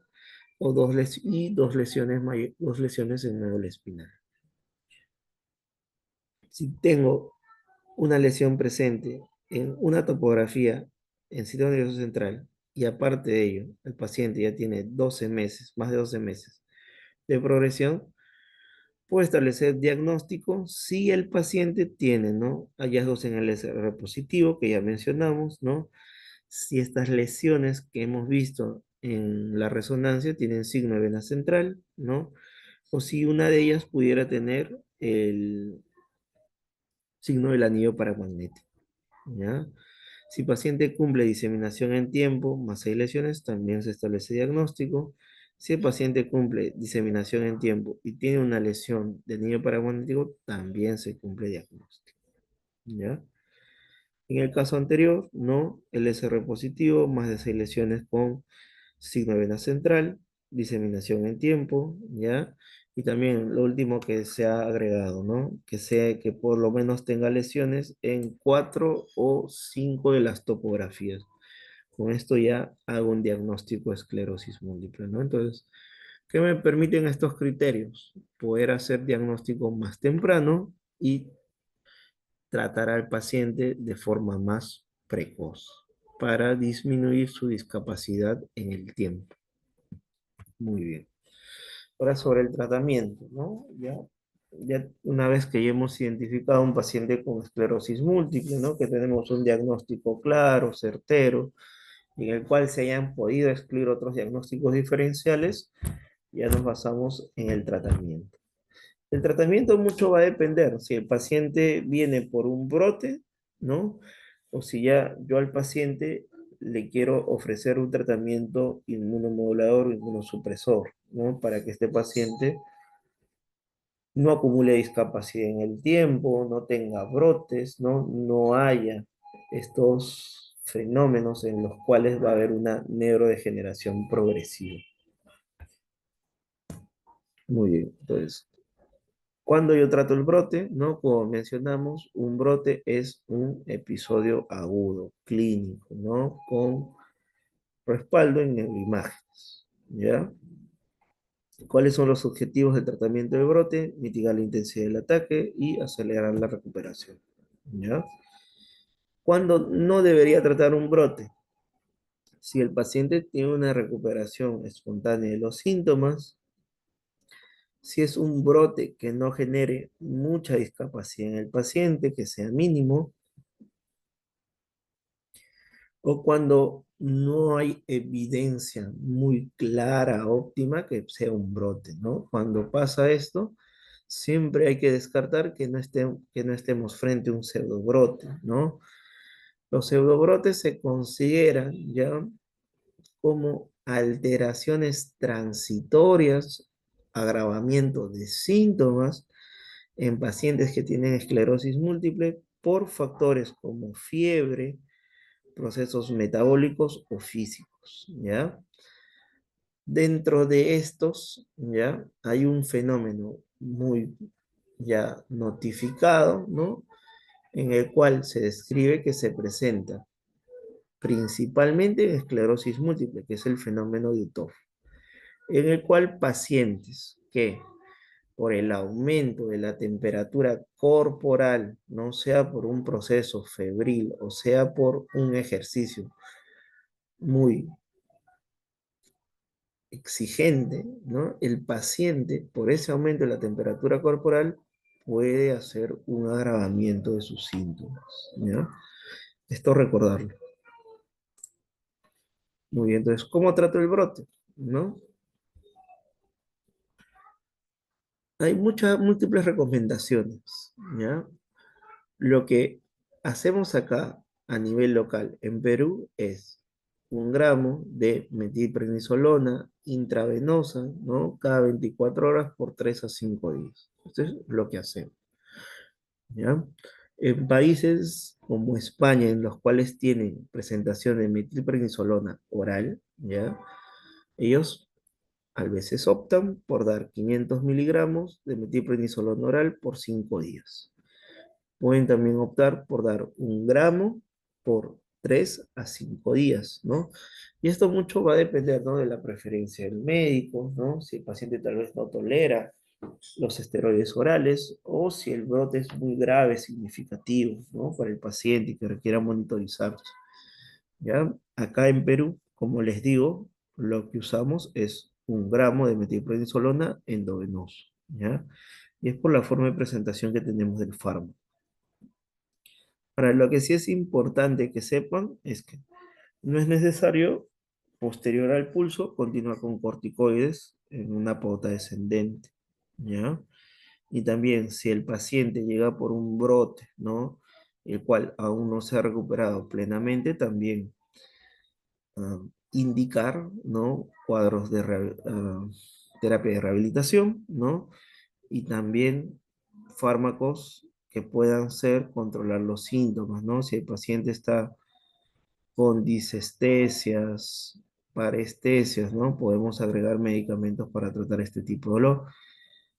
o dos lesiones en médula espinal. Si tengo una lesión presente en una topografía en sistema nervioso central y aparte de ello, el paciente ya tiene 12 meses, más de 12 meses de progresión, puede establecer diagnóstico si el paciente tiene, ¿no? Hallazgos en el SR positivo, que ya mencionamos, ¿no? Si estas lesiones que hemos visto en la resonancia tienen signo de vena central, ¿no? O si una de ellas pudiera tener el signo del anillo paramagnético, ¿ya? Si paciente cumple diseminación en tiempo, más 6 lesiones, también se establece diagnóstico. Si el paciente cumple diseminación en tiempo y tiene una lesión de anillo paramagnético, también se cumple diagnóstico, ¿ya? En el caso anterior, no, el SR positivo, más de 6 lesiones con signo de vena central, diseminación en tiempo, ¿ya? Y también lo último que se ha agregado, ¿no? Que sea que por lo menos tenga lesiones en 4 o 5 de las topografías. Con esto ya hago un diagnóstico de esclerosis múltiple, ¿no? Entonces, ¿qué me permiten estos criterios? Poder hacer diagnóstico más temprano y tratar al paciente de forma más precoz para disminuir su discapacidad en el tiempo. Muy bien. Ahora sobre el tratamiento, ¿no? Ya una vez que ya hemos identificado a un paciente con esclerosis múltiple, ¿no? Que tenemos un diagnóstico claro, certero, en el cual se hayan podido excluir otros diagnósticos diferenciales, ya nos basamos en el tratamiento. El tratamiento mucho va a depender si el paciente viene por un brote, ¿no? O si ya yo al paciente le quiero ofrecer un tratamiento inmunomodulador o inmunosupresor, ¿no? Para que este paciente no acumule discapacidad en el tiempo, no tenga brotes, ¿no? No haya estos fenómenos en los cuales va a haber una neurodegeneración progresiva. Muy bien, entonces, cuando yo trato el brote, ¿no? Como mencionamos, un brote es un episodio agudo, clínico, ¿no? Con respaldo en neuroimágenes, ¿ya? ¿Cuáles son los objetivos del tratamiento del brote? Mitigar la intensidad del ataque y acelerar la recuperación, ¿ya? ¿Cuándo no debería tratar un brote? Si el paciente tiene una recuperación espontánea de los síntomas, si es un brote que no genere mucha discapacidad en el paciente, que sea mínimo, o cuando no hay evidencia muy clara, óptima, que sea un brote, ¿no? Cuando pasa esto, siempre hay que descartar que no estemos frente a un pseudobrote, ¿no? Los pseudobrotes se consideran ya como alteraciones transitorias, agravamiento de síntomas en pacientes que tienen esclerosis múltiple por factores como fiebre, procesos metabólicos o físicos, ¿ya? Dentro de estos, ¿ya? Hay un fenómeno muy ya notificado, ¿no? En el cual se describe que se presenta principalmente en esclerosis múltiple, que es el fenómeno de Uthoff, en el cual pacientes que por el aumento de la temperatura corporal, no sea por un proceso febril o sea por un ejercicio muy exigente, ¿no? El paciente, por ese aumento de la temperatura corporal, puede hacer un agravamiento de sus síntomas, ¿ya? Esto recordarlo. Muy bien, entonces, ¿cómo trato el brote? ¿No? Hay muchas, múltiples recomendaciones, ¿ya? Lo que hacemos acá a nivel local en Perú es 1 gramo de metilprednisolona intravenosa, ¿no? Cada 24 horas por 3 a 5 días. Esto es lo que hacemos, ¿ya? En países como España, en los cuales tienen presentación de metilprednisolona oral, ¿ya? Ellos a veces optan por dar 500 miligramos de metilprednisolona oral por 5 días. Pueden también optar por dar 1 gramo por 3 a 5 días, ¿no? Y esto mucho va a depender, ¿no? De la preferencia del médico, ¿no? Si el paciente tal vez no tolera los esteroides orales, o si el brote es muy grave, significativo, ¿no? Para el paciente y que requiera monitorizarse. ¿Ya? Acá en Perú, como les digo, lo que usamos es 1 gramo de metilprednisolona endovenoso, ¿ya? Y es por la forma de presentación que tenemos del fármaco. Para lo que sí es importante que sepan es que no es necesario, posterior al pulso, continuar con corticoides en una pauta descendente, ¿ya? Y también si el paciente llega por un brote, ¿no? El cual aún no se ha recuperado plenamente, también ah, indicar, ¿no? Cuadros de terapia de rehabilitación, ¿no? Y también fármacos que puedan ser controlar los síntomas, ¿no? Si el paciente está con disestesias, parestesias, ¿no? Podemos agregar medicamentos para tratar este tipo de dolor.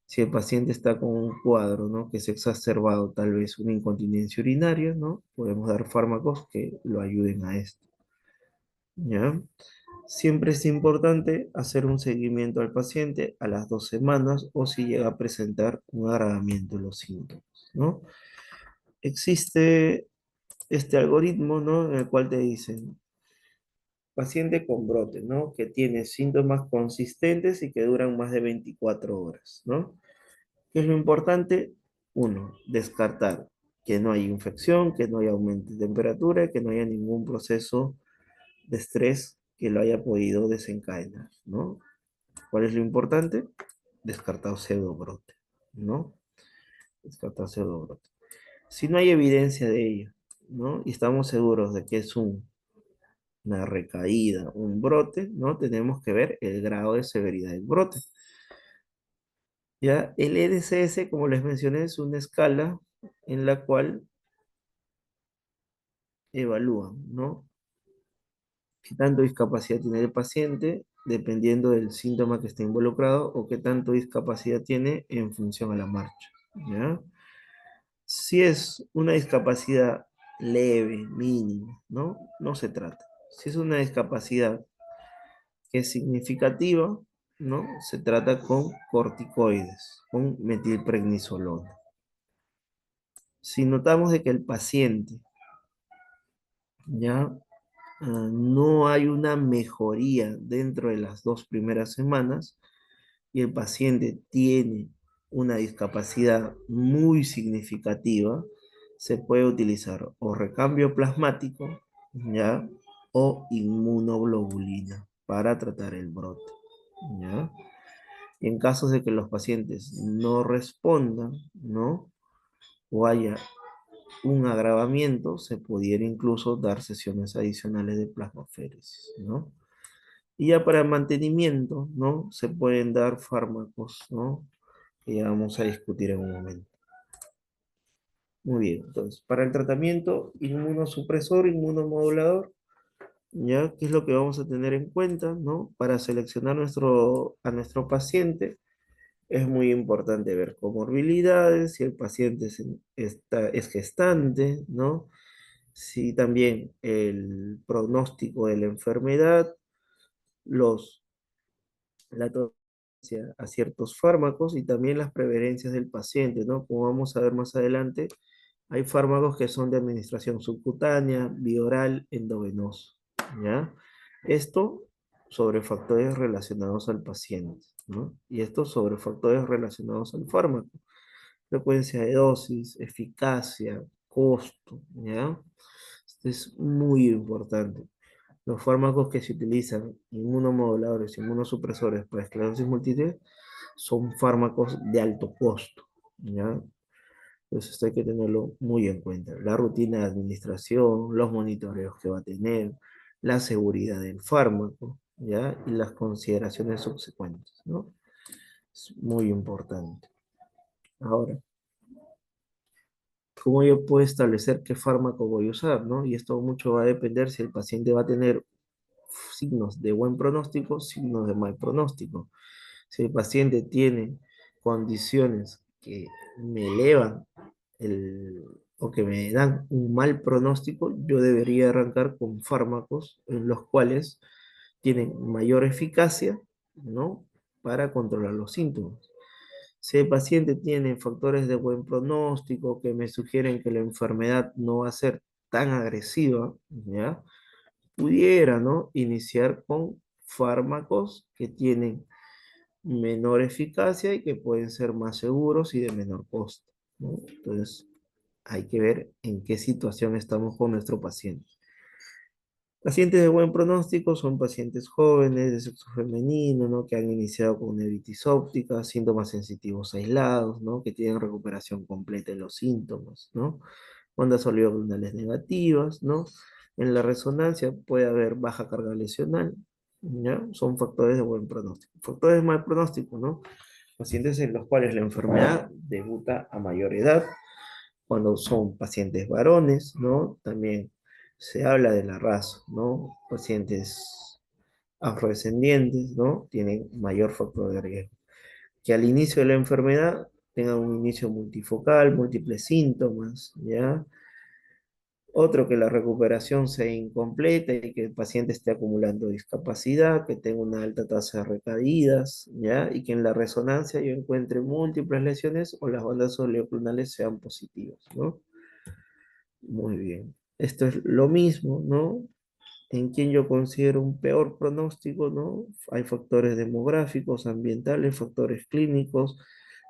Si el paciente está con un cuadro, ¿no? Que se ha exacerbado, tal vez una incontinencia urinaria, ¿no? Podemos dar fármacos que lo ayuden a esto, ¿ya? Siempre es importante hacer un seguimiento al paciente a las 2 semanas o si llega a presentar un agravamiento de los síntomas, ¿no? Existe este algoritmo, ¿no? En el cual te dicen, paciente con brote, ¿no? Que tiene síntomas consistentes y que duran más de 24 horas, ¿no? ¿Qué es lo importante? Uno, descartar que no hay infección, que no hay aumento de temperatura, que no haya ningún proceso de estrés que lo haya podido desencadenar, ¿no? ¿Cuál es lo importante? Descartar pseudobrote, ¿no? Descartar pseudobrote. Si no hay evidencia de ello, ¿no? Y estamos seguros de que es una recaída, un brote, ¿no? Tenemos que ver el grado de severidad del brote. Ya, el EDCS, como les mencioné, es una escala en la cual evalúan, ¿no? Qué tanto discapacidad tiene el paciente, dependiendo del síntoma que esté involucrado, o qué tanto discapacidad tiene en función a la marcha, ¿ya? Si es una discapacidad leve, mínima, ¿no? No se trata. Si es una discapacidad que es significativa, ¿no? Se trata con corticoides, con metilprednisolona. Si notamos de que el paciente ya no hay una mejoría dentro de las 2 primeras semanas y el paciente tiene una discapacidad muy significativa, se puede utilizar o recambio plasmático, ¿ya? O inmunoglobulina para tratar el brote, ¿ya? En casos de que los pacientes no respondan, ¿no? O haya un agravamiento, se pudiera incluso dar sesiones adicionales de plasmaféresis, ¿no? Y ya para el mantenimiento, ¿no? Se pueden dar fármacos, ¿no? Que ya vamos a discutir en un momento. Muy bien, entonces, para el tratamiento inmunosupresor, inmunomodulador, ¿ya? ¿Qué es lo que vamos a tener en cuenta, ¿no? Para seleccionar a nuestro paciente, es muy importante ver comorbilidades, si el paciente es gestante, ¿no? Si también el pronóstico de la enfermedad, los, la tolerancia a ciertos fármacos y también las preferencias del paciente, ¿no? Como vamos a ver más adelante, hay fármacos que son de administración subcutánea, bioral, endovenoso, ¿ya? Esto sobre factores relacionados al paciente, ¿no? Y esto sobre factores relacionados al fármaco, frecuencia de dosis, eficacia, costo, ¿ya? Esto es muy importante. Los fármacos que se utilizan, inmunomoduladores, inmunosupresores para esclerosis múltiple, son fármacos de alto costo, ¿ya? Entonces esto hay que tenerlo muy en cuenta. La rutina de administración, los monitoreos que va a tener, la seguridad del fármaco, ¿ya? Y las consideraciones subsecuentes, ¿no? Es muy importante. Ahora, ¿cómo yo puedo establecer qué fármaco voy a usar, ¿no? Y esto mucho va a depender si el paciente va a tener signos de buen pronóstico, signos de mal pronóstico. Si el paciente tiene condiciones que me elevan o que me dan un mal pronóstico, yo debería arrancar con fármacos en los cuales tienen mayor eficacia, ¿no? Para controlar los síntomas. Si el paciente tiene factores de buen pronóstico que me sugieren que la enfermedad no va a ser tan agresiva, ¿ya? Pudiera, ¿no? Iniciar con fármacos que tienen menor eficacia y que pueden ser más seguros y de menor costo, ¿no? Entonces, hay que ver en qué situación estamos con nuestro paciente. Pacientes de buen pronóstico son pacientes jóvenes de sexo femenino, ¿no? Que han iniciado con neuritis óptica, síntomas sensitivos aislados, ¿no? Que tienen recuperación completa de los síntomas, ¿no? Ondas abdominales negativas, ¿no? En la resonancia puede haber baja carga lesional, ¿ya? Son factores de buen pronóstico. Factores de mal pronóstico, ¿no? Pacientes en los cuales la enfermedad debuta a mayor edad, cuando son pacientes varones, ¿no? También se habla de la raza, ¿no? Pacientes afrodescendientes, ¿no? Tienen mayor factor de riesgo. Que al inicio de la enfermedad tengan un inicio multifocal, múltiples síntomas, ¿ya? Otro, que la recuperación sea incompleta y que el paciente esté acumulando discapacidad, que tenga una alta tasa de recaídas, ¿ya? Y que en la resonancia yo encuentre múltiples lesiones o las bandas oleoclonales sean positivas, ¿no? Muy bien. Esto es lo mismo, ¿no? En quien yo considero un peor pronóstico, ¿no? Hay factores demográficos, ambientales, factores clínicos,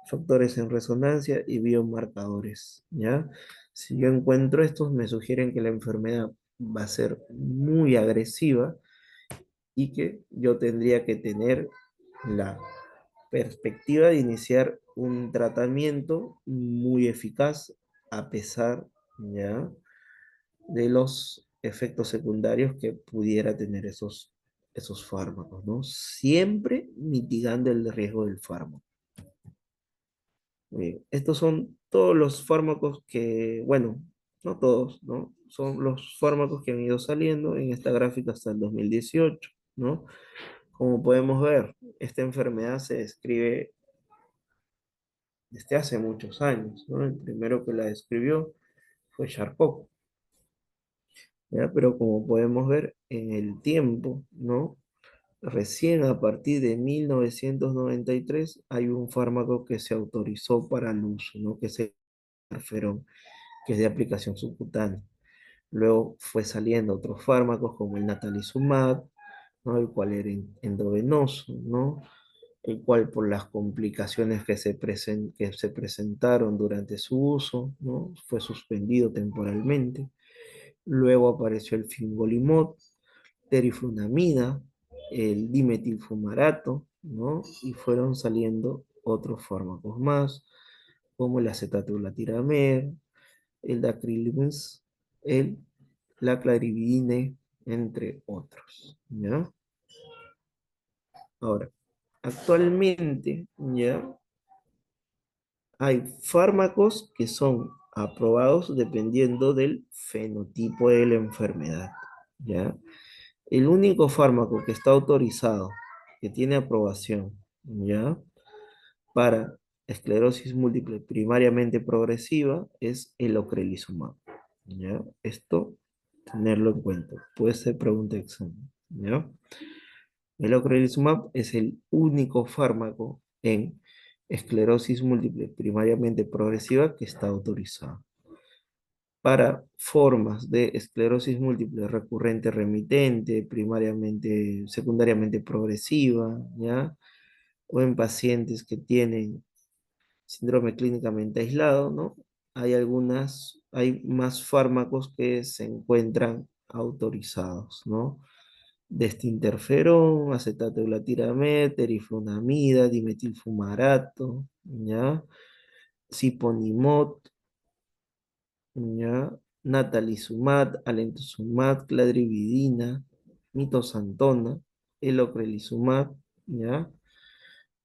factores en resonancia y biomarcadores, ¿ya? Si yo encuentro estos, me sugieren que la enfermedad va a ser muy agresiva y que yo tendría que tener la perspectiva de iniciar un tratamiento muy eficaz a pesar, ¿ya? De los efectos secundarios que pudiera tener esos fármacos, ¿no? Siempre mitigando el riesgo del fármaco. Muy bien. Estos son todos los fármacos que, bueno, no todos, ¿no? Son los fármacos que han ido saliendo en esta gráfica hasta el 2018, ¿no? Como podemos ver, esta enfermedad se describe desde hace muchos años, ¿no? El primero que la describió fue Charcot, ¿ya? Pero como podemos ver en el tiempo, ¿no? Recién a partir de 1993 hay un fármaco que se autorizó para el uso, ¿no? Que es el interferón, que es de aplicación subcutánea. Luego fue saliendo otros fármacos como el natalizumab, ¿no? El cual era endovenoso, ¿no? El cual por las complicaciones que se presentaron durante su uso, ¿no? Fue suspendido temporalmente. Luego apareció el fingolimod, teriflunomida, el dimetilfumarato, ¿no? Y fueron saliendo otros fármacos más, como el acetato-glutiramer, el dacrilibus, el la clarividine, entre otros, ¿ya? Ahora, actualmente, ¿ya? Hay fármacos que son aprobados dependiendo del fenotipo de la enfermedad, ¿ya? El único fármaco que está autorizado, que tiene aprobación, ¿ya? Para esclerosis múltiple primariamente progresiva es el ocrelizumab, ¿ya? Esto, tenerlo en cuenta. Puede ser pregunta de examen, ¿ya? El ocrelizumab es el único fármaco en esclerosis múltiple primariamente progresiva que está autorizado. Para formas de esclerosis múltiple recurrente remitente, primariamente, secundariamente progresiva, ¿ya? O en pacientes que tienen síndrome clínicamente aislado, ¿no? Hay más fármacos que se encuentran autorizados, ¿no? Destinterferón, acetato de glutiramet, teriflunomida, dimetilfumarato, ¿ya? Siponimod, ¿ya? Natalizumab, alemtuzumab, cladribidina, mitosantona, el ocrelizumab, ¿ya?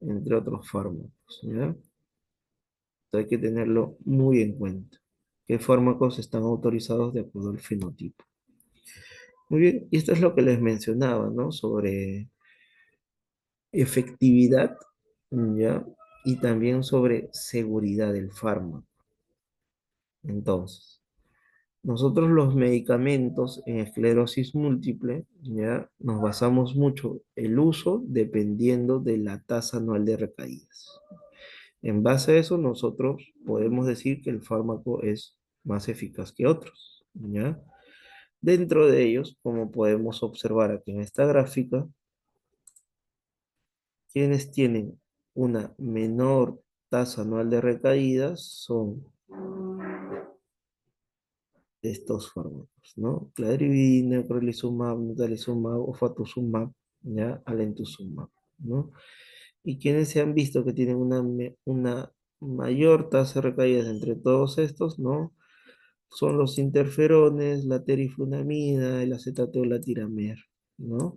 Entre otros fármacos, ¿ya? Hay que tenerlo muy en cuenta. ¿Qué fármacos están autorizados de acuerdo al fenotipo? Muy bien, y esto es lo que les mencionaba, ¿no? Sobre efectividad, ¿ya? Y también sobre seguridad del fármaco. Entonces, nosotros los medicamentos en esclerosis múltiple, ¿ya? Nos basamos mucho el uso dependiendo de la tasa anual de recaídas. En base a eso, nosotros podemos decir que el fármaco es más eficaz que otros, ¿ya? Dentro de ellos, como podemos observar aquí en esta gráfica, quienes tienen una menor tasa anual de recaídas son estos fármacos, ¿no? Cladribina, ocrelizumab, natalizumab, ofatuzumab, ¿ya? Alemtuzumab, ¿no? Y quienes se han visto que tienen una mayor tasa de recaídas entre todos estos, ¿no? Son los interferones, la teriflunomida, el acetato-latiramer, ¿no?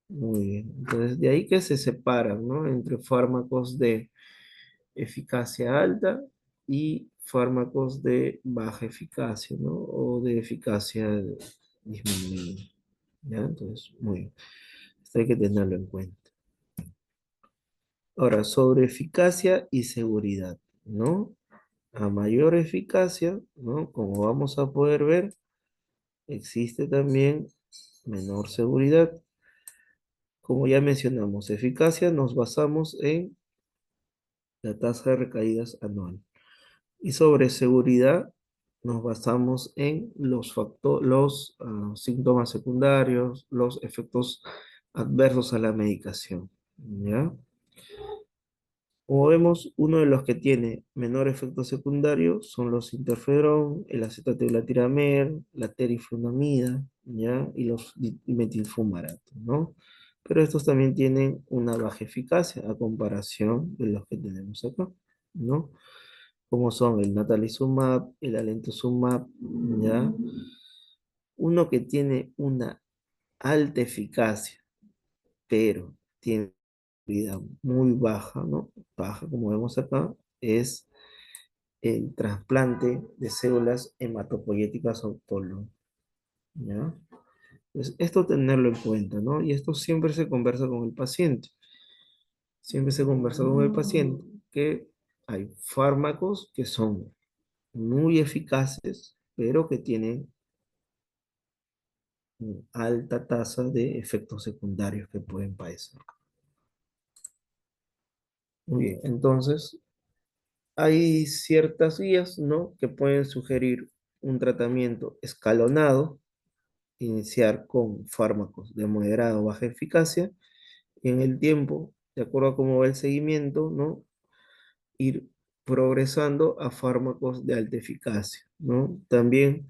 Muy bien. Entonces, de ahí que se separan, ¿no? Entre fármacos de eficacia alta y fármacos de baja eficacia, ¿no? O de eficacia disminuida, ¿ya? Entonces, muy bien. Esto hay que tenerlo en cuenta. Ahora, sobre eficacia y seguridad, ¿no? A mayor eficacia, ¿no? Como vamos a poder ver, existe también menor seguridad. Como ya mencionamos, eficacia nos basamos en la tasa de recaídas anual. Y sobre seguridad nos basamos en los síntomas secundarios, los efectos adversos a la medicación, ¿ya? Como vemos, uno de los que tiene menor efecto secundario son los interferón, el acetato-latiramer, la teriflunomida, ¿ya? Y los metilfumarato, ¿no? Pero estos también tienen una baja eficacia a comparación de los que tenemos acá, ¿no? Como son el natalizumab, el alentuzumab, ¿ya? Uno que tiene una alta eficacia, pero tiene vida muy baja, ¿no? Baja, como vemos acá, es el trasplante de células hematopoyéticas autólogas, ¿ya? Entonces, esto tenerlo en cuenta, ¿no? Y esto siempre se conversa con el paciente. Siempre se conversa con el paciente que hay fármacos que son muy eficaces, pero que tienen una alta tasa de efectos secundarios que pueden padecer. Muy bien, entonces hay ciertas guías, ¿no? Que pueden sugerir un tratamiento escalonado, iniciar con fármacos de moderada o baja eficacia, y en el tiempo, de acuerdo a cómo va el seguimiento, ¿no? Ir progresando a fármacos de alta eficacia, ¿no? También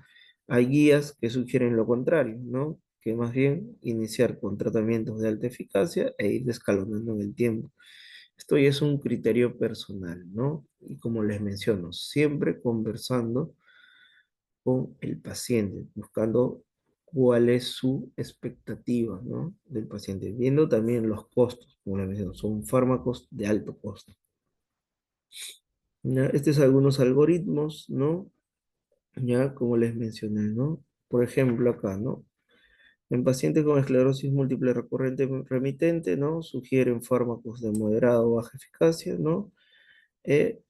hay guías que sugieren lo contrario, ¿no? Que más bien iniciar con tratamientos de alta eficacia e ir escalonando en el tiempo. Esto ya es un criterio personal, ¿no? Y como les menciono, siempre conversando con el paciente, buscando cuál es su expectativa, ¿no? Del paciente, viendo también los costos, como les menciono, son fármacos de alto costo. ¿Ya? Estos son algunos algoritmos, ¿no? Ya, como les mencioné, ¿no? Por ejemplo, acá, ¿no? En pacientes con esclerosis múltiple recurrente remitente, ¿no? Sugieren fármacos de moderada o baja eficacia, ¿no? Eh,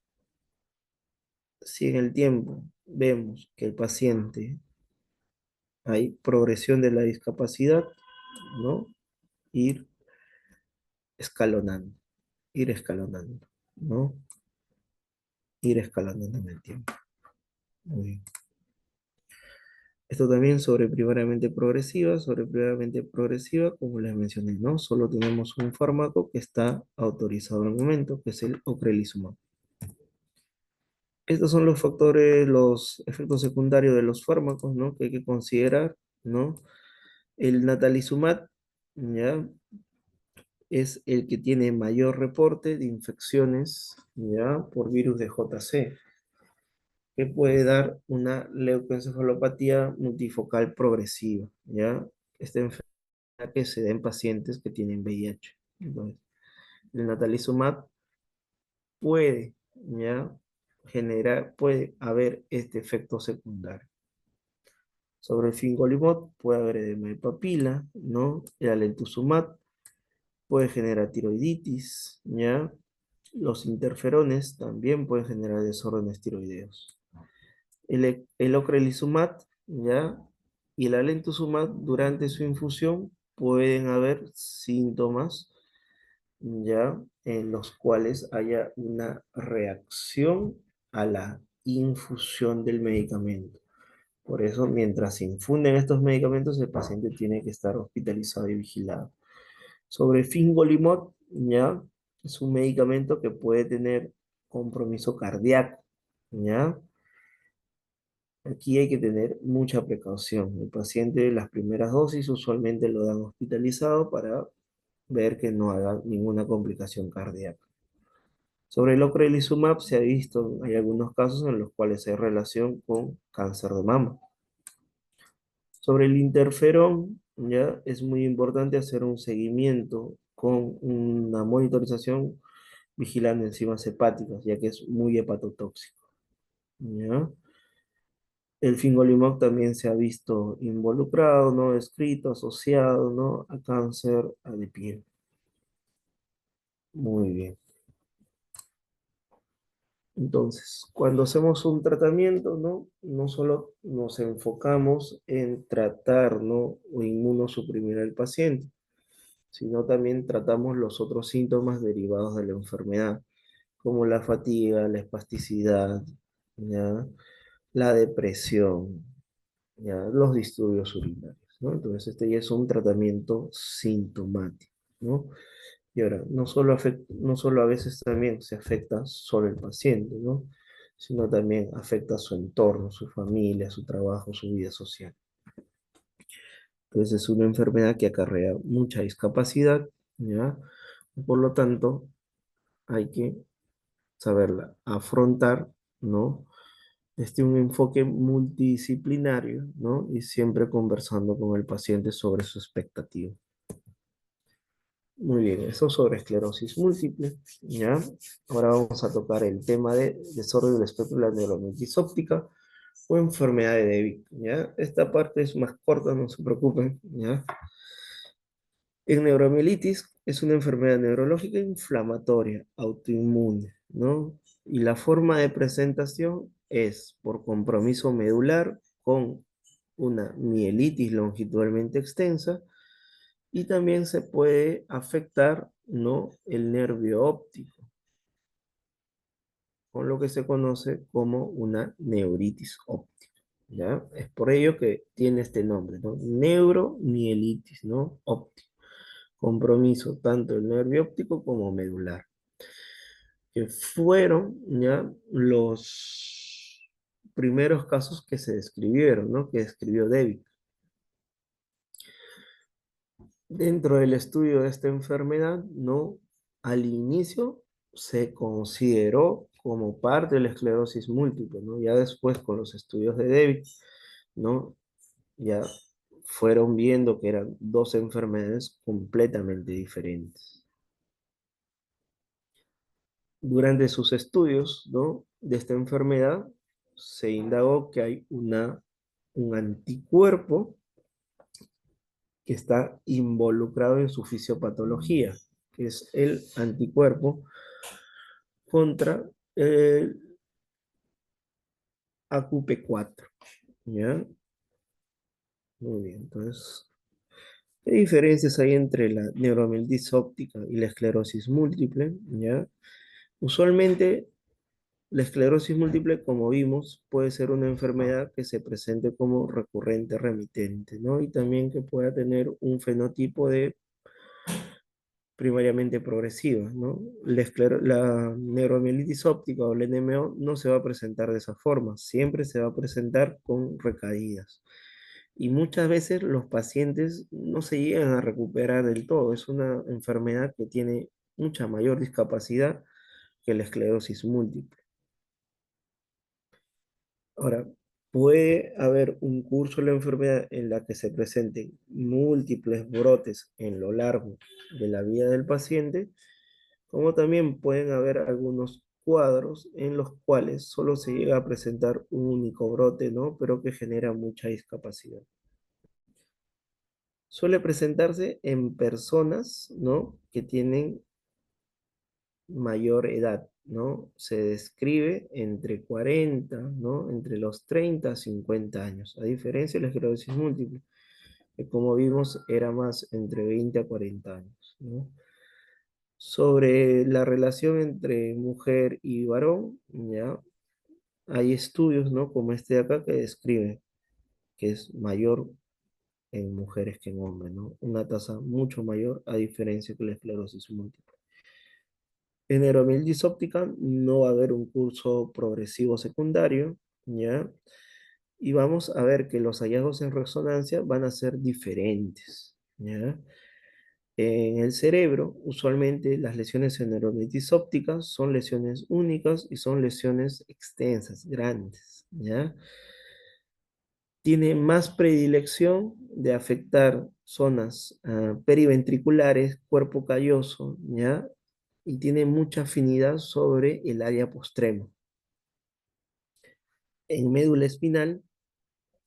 si en el tiempo vemos que el paciente hay progresión de la discapacidad, ¿no? Ir escalonando, ir escalonando, ¿no? Ir escalonando en el tiempo. Muy bien. Esto también sobre primariamente progresiva, como les mencioné, ¿no? Solo tenemos un fármaco que está autorizado al momento, que es el ocrelizumab. Estos son los factores, los efectos secundarios de los fármacos, ¿no? Que hay que considerar, ¿no? El natalizumab, ¿ya? Es el que tiene mayor reporte de infecciones, ¿ya? Por virus de JC, que puede dar una leucoencefalopatía multifocal progresiva, ¿ya? Esta enfermedad que se da en pacientes que tienen VIH. Entonces, el natalizumab puede, ¿ya? Puede haber este efecto secundario. Sobre el fingolimod puede haber edema de papila, ¿no? El alemtuzumab puede generar tiroiditis, ¿ya? Los interferones también pueden generar desórdenes tiroideos. El ocrelizumab, ¿ya? Y el alemtuzumab durante su infusión pueden haber síntomas ya, en los cuales haya una reacción a la infusión del medicamento. Por eso, mientras se infunden estos medicamentos, el paciente tiene que estar hospitalizado y vigilado. Sobre fingolimod, ya, es un medicamento que puede tener compromiso cardíaco, ya. Aquí hay que tener mucha precaución. El paciente, las primeras dosis usualmente lo dan hospitalizado para ver que no haga ninguna complicación cardíaca. Sobre el ocrelizumab se ha visto, hay algunos casos en los cuales hay relación con cáncer de mama. Sobre el interferón, ya es muy importante hacer un seguimiento con una monitorización vigilando enzimas hepáticas, ya que es muy hepatotóxico, ¿ya? El fingolimod también se ha visto involucrado, ¿no? Escrito, asociado, ¿no? A cáncer de piel. Muy bien. Entonces, cuando hacemos un tratamiento, ¿no? No solo nos enfocamos en tratar, ¿no? O inmunosuprimir al paciente, sino también tratamos los otros síntomas derivados de la enfermedad, como la fatiga, la espasticidad, ¿ya? La depresión, ¿ya? Los disturbios urinarios, ¿no? Entonces, este ya es un tratamiento sintomático, ¿no? Y ahora, no solo a veces también se afecta solo el paciente, ¿no? Sino también afecta a su entorno, su familia, su trabajo, su vida social. Entonces, es una enfermedad que acarrea mucha discapacidad, ¿ya? Por lo tanto, hay que saberla afrontar, ¿no? Un enfoque multidisciplinario, ¿no? Y siempre conversando con el paciente sobre su expectativa. Muy bien, eso sobre esclerosis múltiple, ¿ya? Ahora vamos a tocar el tema de desorden del espectro de la neuromielitis óptica o enfermedad de David, ¿ya? Esta parte es más corta, no se preocupen, ¿ya? En neuromielitis es una enfermedad neurológica inflamatoria, autoinmune, ¿no? Y la forma de presentación es por compromiso medular con una mielitis longitudinalmente extensa y también se puede afectar, ¿no? El nervio óptico, con lo que se conoce como una neuritis óptica, ¿ya? Es por ello que tiene este nombre, ¿no? Neuromielitis, ¿no? Óptica. Compromiso tanto del nervio óptico como medular, que fueron ya los primeros casos que se describieron, ¿no? Que describió David. Dentro del estudio de esta enfermedad, ¿no? Al inicio se consideró como parte de la esclerosis múltiple, ¿no? Ya después con los estudios de David, ¿no? Ya fueron viendo que eran dos enfermedades completamente diferentes. Durante sus estudios, ¿no? De esta enfermedad, se indagó que hay un anticuerpo que está involucrado en su fisiopatología, que es el anticuerpo contra el AQP4, ¿ya? Muy bien, entonces, ¿qué diferencias hay entre la neuromielitis óptica y la esclerosis múltiple? ¿Ya? Usualmente la esclerosis múltiple, como vimos, puede ser una enfermedad que se presente como recurrente remitente, ¿no? Y también que pueda tener un fenotipo de primariamente progresiva, ¿no? La neuromielitis óptica o el NMO no se va a presentar de esa forma, siempre se va a presentar con recaídas. Y muchas veces los pacientes no se llegan a recuperar del todo. Es una enfermedad que tiene mucha mayor discapacidad que la esclerosis múltiple. Ahora, puede haber un curso de la enfermedad en la que se presenten múltiples brotes en lo largo de la vida del paciente, como también pueden haber algunos cuadros en los cuales solo se llega a presentar un único brote, ¿no? Pero que genera mucha discapacidad. Suele presentarse en personas, ¿no? Que tienen mayor edad, ¿no? Se describe entre 40, ¿no? Entre los 30 a 50 años, a diferencia de la esclerosis múltiple, que como vimos era más entre 20 a 40 años, ¿no? Sobre la relación entre mujer y varón, ¿ya? Hay estudios, ¿no? Como este de acá que describe que es mayor en mujeres que en hombres, ¿no? Una tasa mucho mayor a diferencia que la esclerosis múltiple. En neuromielitis óptica no va a haber un curso progresivo secundario, ¿ya? Y vamos a ver que los hallazgos en resonancia van a ser diferentes, ¿ya? En el cerebro, usualmente las lesiones en neuromielitis óptica son lesiones únicas y son lesiones extensas, grandes, ¿ya? Tiene más predilección de afectar zonas periventriculares, cuerpo calloso, ¿ya? Y tiene mucha afinidad sobre el área postrema. En médula espinal,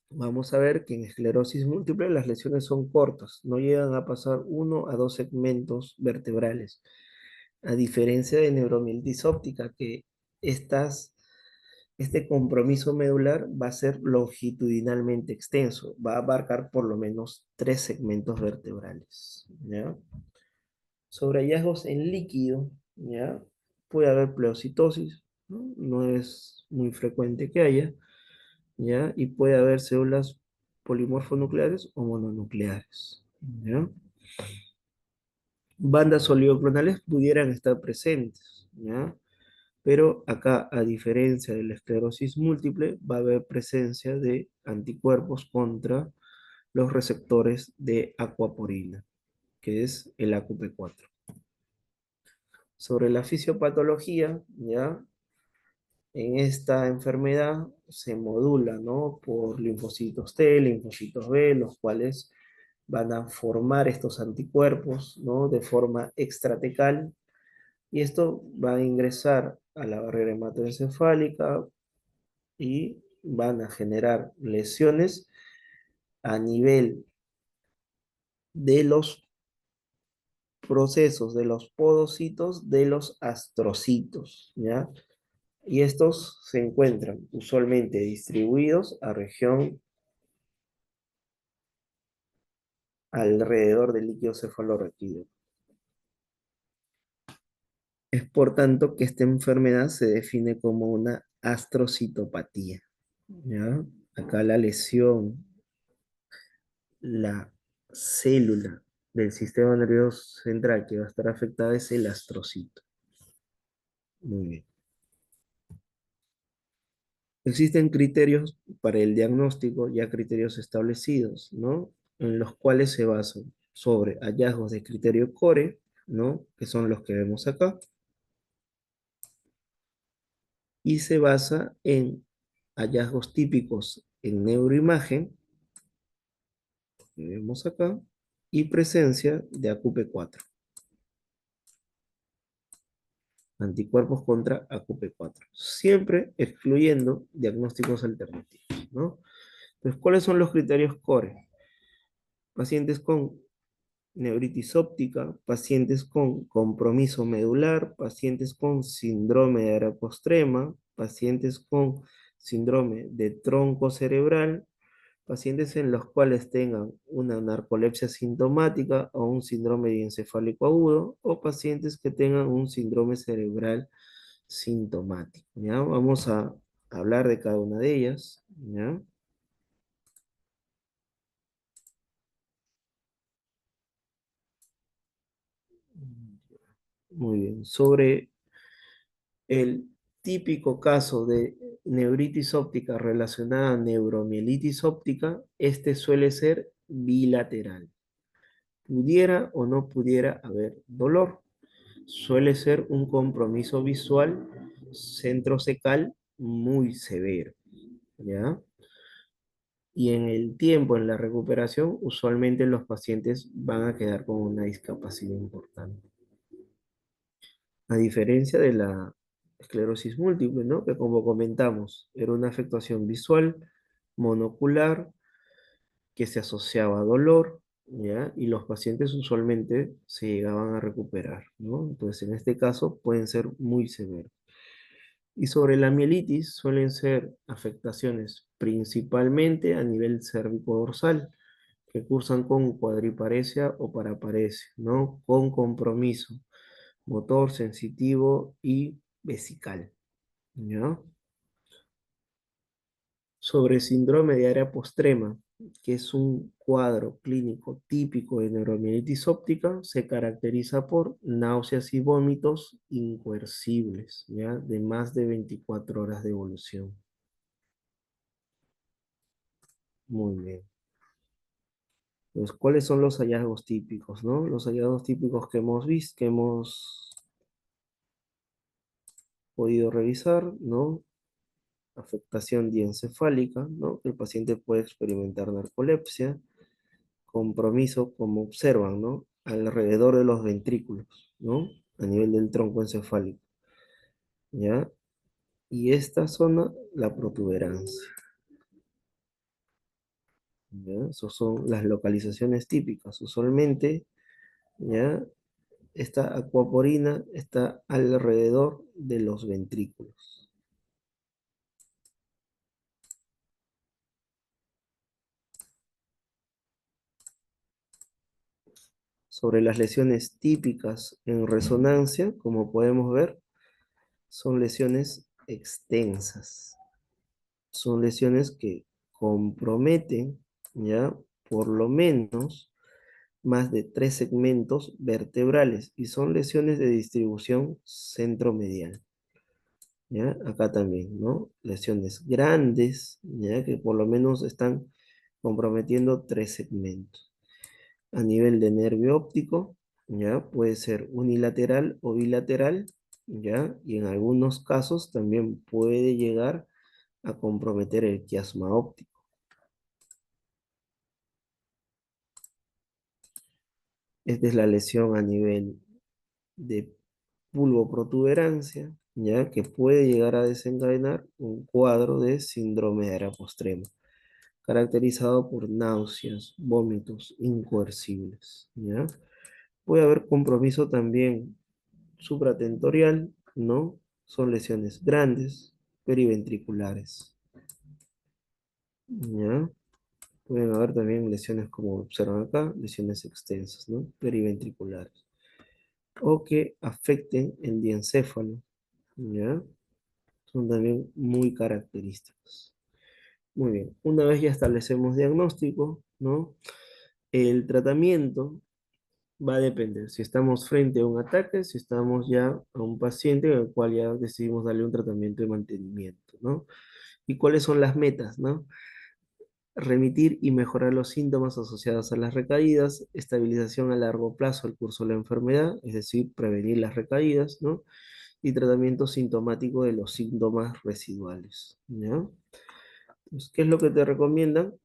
vamos a ver que en esclerosis múltiple las lesiones son cortas, no llegan a pasar 1 a 2 segmentos vertebrales, a diferencia de neuromielitis óptica, que este compromiso medular va a ser longitudinalmente extenso, va a abarcar por lo menos 3 segmentos vertebrales, ¿ya? Sobre hallazgos en líquido, ¿ya? Puede haber pleocitosis, ¿no? No es muy frecuente que haya, ¿ya? Y puede haber células polimorfonucleares o mononucleares, ¿ya? Bandas oligoclonales pudieran estar presentes, ¿ya? Pero acá, a diferencia de la esclerosis múltiple, va a haber presencia de anticuerpos contra los receptores de acuaporina, que es el AQP4. Sobre la fisiopatología, ¿ya? En esta enfermedad se modula, ¿no? Por linfocitos T, linfocitos B, los cuales van a formar estos anticuerpos, ¿no? De forma extratecal, y esto va a ingresar a la barrera hematoencefálica y van a generar lesiones a nivel de los procesos, de los podocitos, de los astrocitos, ¿ya? Y estos se encuentran usualmente distribuidos a región alrededor del líquido cefalorraquídeo. Es por tanto que esta enfermedad se define como una astrocitopatía, ¿ya? Acá la lesión, la célula del sistema nervioso central que va a estar afectada es el astrocito. Muy bien. Existen criterios para el diagnóstico, ya criterios establecidos, ¿no? En los cuales se basan sobre hallazgos de criterio core, ¿no? Que son los que vemos acá, y se basa en hallazgos típicos en neuroimagen, que vemos acá, y presencia de AQP4, anticuerpos contra AQP4, siempre excluyendo diagnósticos alternativos, ¿no? Entonces, ¿cuáles son los criterios core? Pacientes con neuritis óptica, pacientes con compromiso medular, pacientes con síndrome de aracostrema, pacientes con síndrome de tronco cerebral, pacientes en los cuales tengan una narcolepsia sintomática o un síndrome diencefálico agudo, o pacientes que tengan un síndrome cerebral sintomático, ¿ya? Vamos a hablar de cada una de ellas, ¿ya? Muy bien. Sobre el típico caso de neuritis óptica relacionada a neuromielitis óptica, este suele ser bilateral. Pudiera o no pudiera haber dolor. Suele ser un compromiso visual centrocecal muy severo, ¿ya? Y en el tiempo, en la recuperación, usualmente los pacientes van a quedar con una discapacidad importante. A diferencia de la esclerosis múltiple, ¿no? Que como comentamos, era una afectación visual, monocular, que se asociaba a dolor, ¿ya? Y los pacientes usualmente se llegaban a recuperar, ¿no? Entonces, en este caso, pueden ser muy severos. Y sobre la mielitis, suelen ser afectaciones principalmente a nivel cérvico-dorsal, que cursan con cuadriparesia o paraparesia, ¿no? Con compromiso motor, sensitivo y vesical, ¿ya? Sobre síndrome de área postrema, que es un cuadro clínico típico de neuromielitis óptica, se caracteriza por náuseas y vómitos incoercibles, ¿ya? De más de 24 horas de evolución. Muy bien. Entonces, ¿cuáles son los hallazgos típicos, no? Los hallazgos típicos que hemos visto, que hemos podido revisar, ¿no? Afectación diencefálica, ¿no? El paciente puede experimentar narcolepsia, compromiso, como observan, ¿no? Alrededor de los ventrículos, ¿no? A nivel del tronco encefálico, ¿ya? Y esta zona, la protuberancia, ¿ya? Esas son las localizaciones típicas. Usualmente, ¿ya? Esta acuaporina está alrededor de los ventrículos. Sobre las lesiones típicas en resonancia, como podemos ver, son lesiones extensas. Son lesiones que comprometen, ¿ya? Por lo menos más de 3 segmentos vertebrales y son lesiones de distribución centromedial, ¿ya? Acá también, ¿no? Lesiones grandes, ¿ya? Que por lo menos están comprometiendo 3 segmentos. A nivel de nervio óptico, ¿ya? Puede ser unilateral o bilateral, ¿ya? Y en algunos casos también puede llegar a comprometer el quiasma óptico. Esta es la lesión a nivel de pulvoprotuberancia, ¿ya? Que puede llegar a desencadenar un cuadro de síndrome de área postrema, caracterizado por náuseas, vómitos incoercibles, ¿ya? Puede haber compromiso también supratentorial, ¿no? Son lesiones grandes, periventriculares, ¿ya? Pueden haber también lesiones como observan acá, lesiones extensas, ¿no? Periventriculares. O que afecten el diencéfalo, ¿ya? Son también muy característicos. Muy bien, una vez ya establecemos diagnóstico, ¿no? El tratamiento va a depender si estamos frente a un ataque, si estamos ya a un paciente al cual ya decidimos darle un tratamiento de mantenimiento, ¿no? ¿Y cuáles son las metas, no? Remitir y mejorar los síntomas asociados a las recaídas, estabilización a largo plazo del curso de la enfermedad, es decir, prevenir las recaídas, ¿no? Y tratamiento sintomático de los síntomas residuales, ¿ya? Entonces, ¿qué es lo que te recomiendan?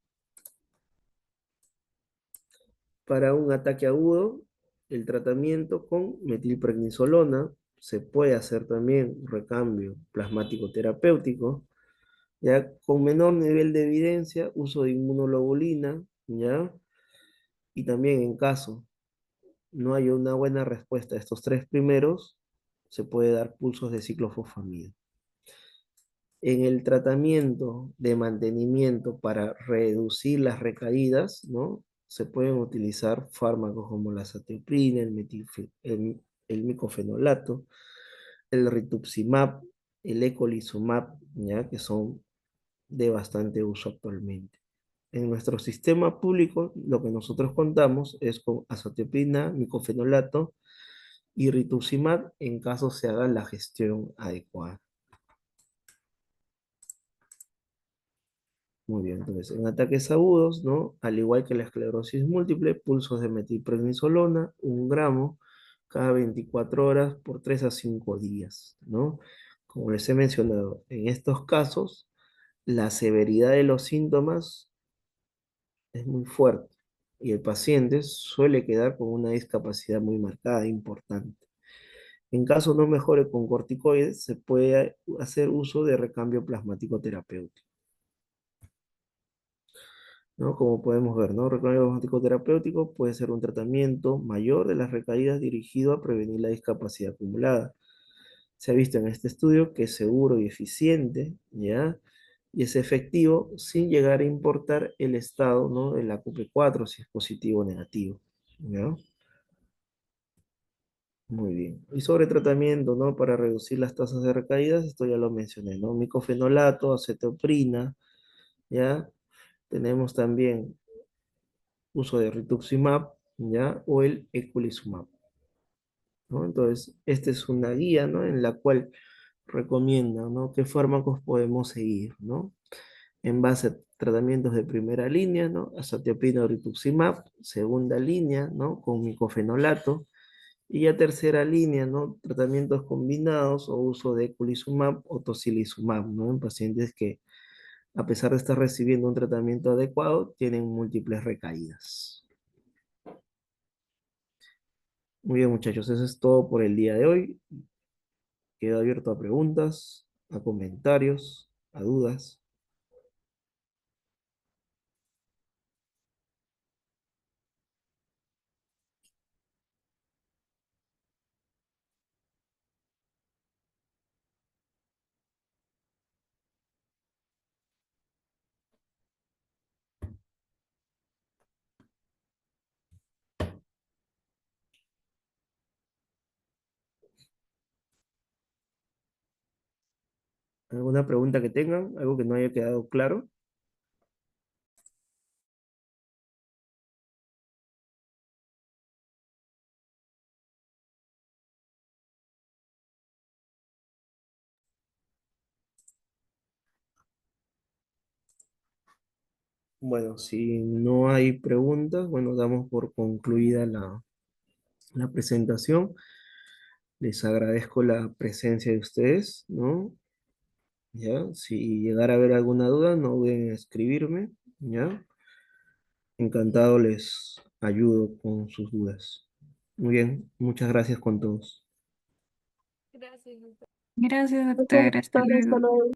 Para un ataque agudo, el tratamiento con metilprednisolona, se puede hacer también recambio plasmático terapéutico, ya con menor nivel de evidencia, uso de inmunoglobulina, ya, y también en caso no haya una buena respuesta a estos 3 primeros, se puede dar pulsos de ciclofosfamida. En el tratamiento de mantenimiento para reducir las recaídas, ¿no? Se pueden utilizar fármacos como la satioprina, el micofenolato, el rituximab, el ecolizumab, ¿ya? Que son de bastante uso actualmente. En nuestro sistema público, lo que nosotros contamos es con azatioprina, micofenolato y rituximab en caso se haga la gestión adecuada. Muy bien, entonces en ataques agudos, ¿no? Al igual que la esclerosis múltiple, pulsos de metilprednisolona, 1 gramo cada 24 horas por 3 a 5 días, ¿no? Como les he mencionado, en estos casos, la severidad de los síntomas es muy fuerte y el paciente suele quedar con una discapacidad muy marcada, importante. En caso no mejore con corticoides, se puede hacer uso de recambio plasmático terapéutico. ¿No? Como podemos ver, ¿no? Recambio plasmático terapéutico puede ser un tratamiento mayor de las recaídas dirigido a prevenir la discapacidad acumulada. Se ha visto en este estudio que es seguro y eficiente, ¿ya? Y es efectivo sin llegar a importar el estado, ¿no? De la CUP4, si es positivo o negativo, ¿ya? Muy bien. Y sobre tratamiento, ¿no? Para reducir las tasas de recaídas, esto ya lo mencioné, ¿no? Micofenolato, acetoprina, ¿ya? Tenemos también uso de rituximab, ¿ya? O el eculizumab, ¿no? Entonces, esta es una guía, ¿no? En la cual recomienda, ¿no? ¿Qué fármacos podemos seguir, ¿no? En base a tratamientos de primera línea, ¿no? Azathioprina o rituximab, segunda línea, ¿no? Con micofenolato, y ya tercera línea, ¿no? Tratamientos combinados o uso de eculizumab o tocilizumab, ¿no? En pacientes que, a pesar de estar recibiendo un tratamiento adecuado, tienen múltiples recaídas. Muy bien, muchachos, eso es todo por el día de hoy. Quedo abierto a preguntas, a comentarios, a dudas. ¿Alguna pregunta que tengan? ¿Algo que no haya quedado claro? Bueno, si no hay preguntas, bueno, damos por concluida la presentación. Les agradezco la presencia de ustedes, ¿no? ¿Ya? Si llegara a haber alguna duda, no duden en escribirme, ¿ya? Encantado les ayudo con sus dudas. Muy bien, muchas gracias con todos.
Gracias, doctor. Hasta luego.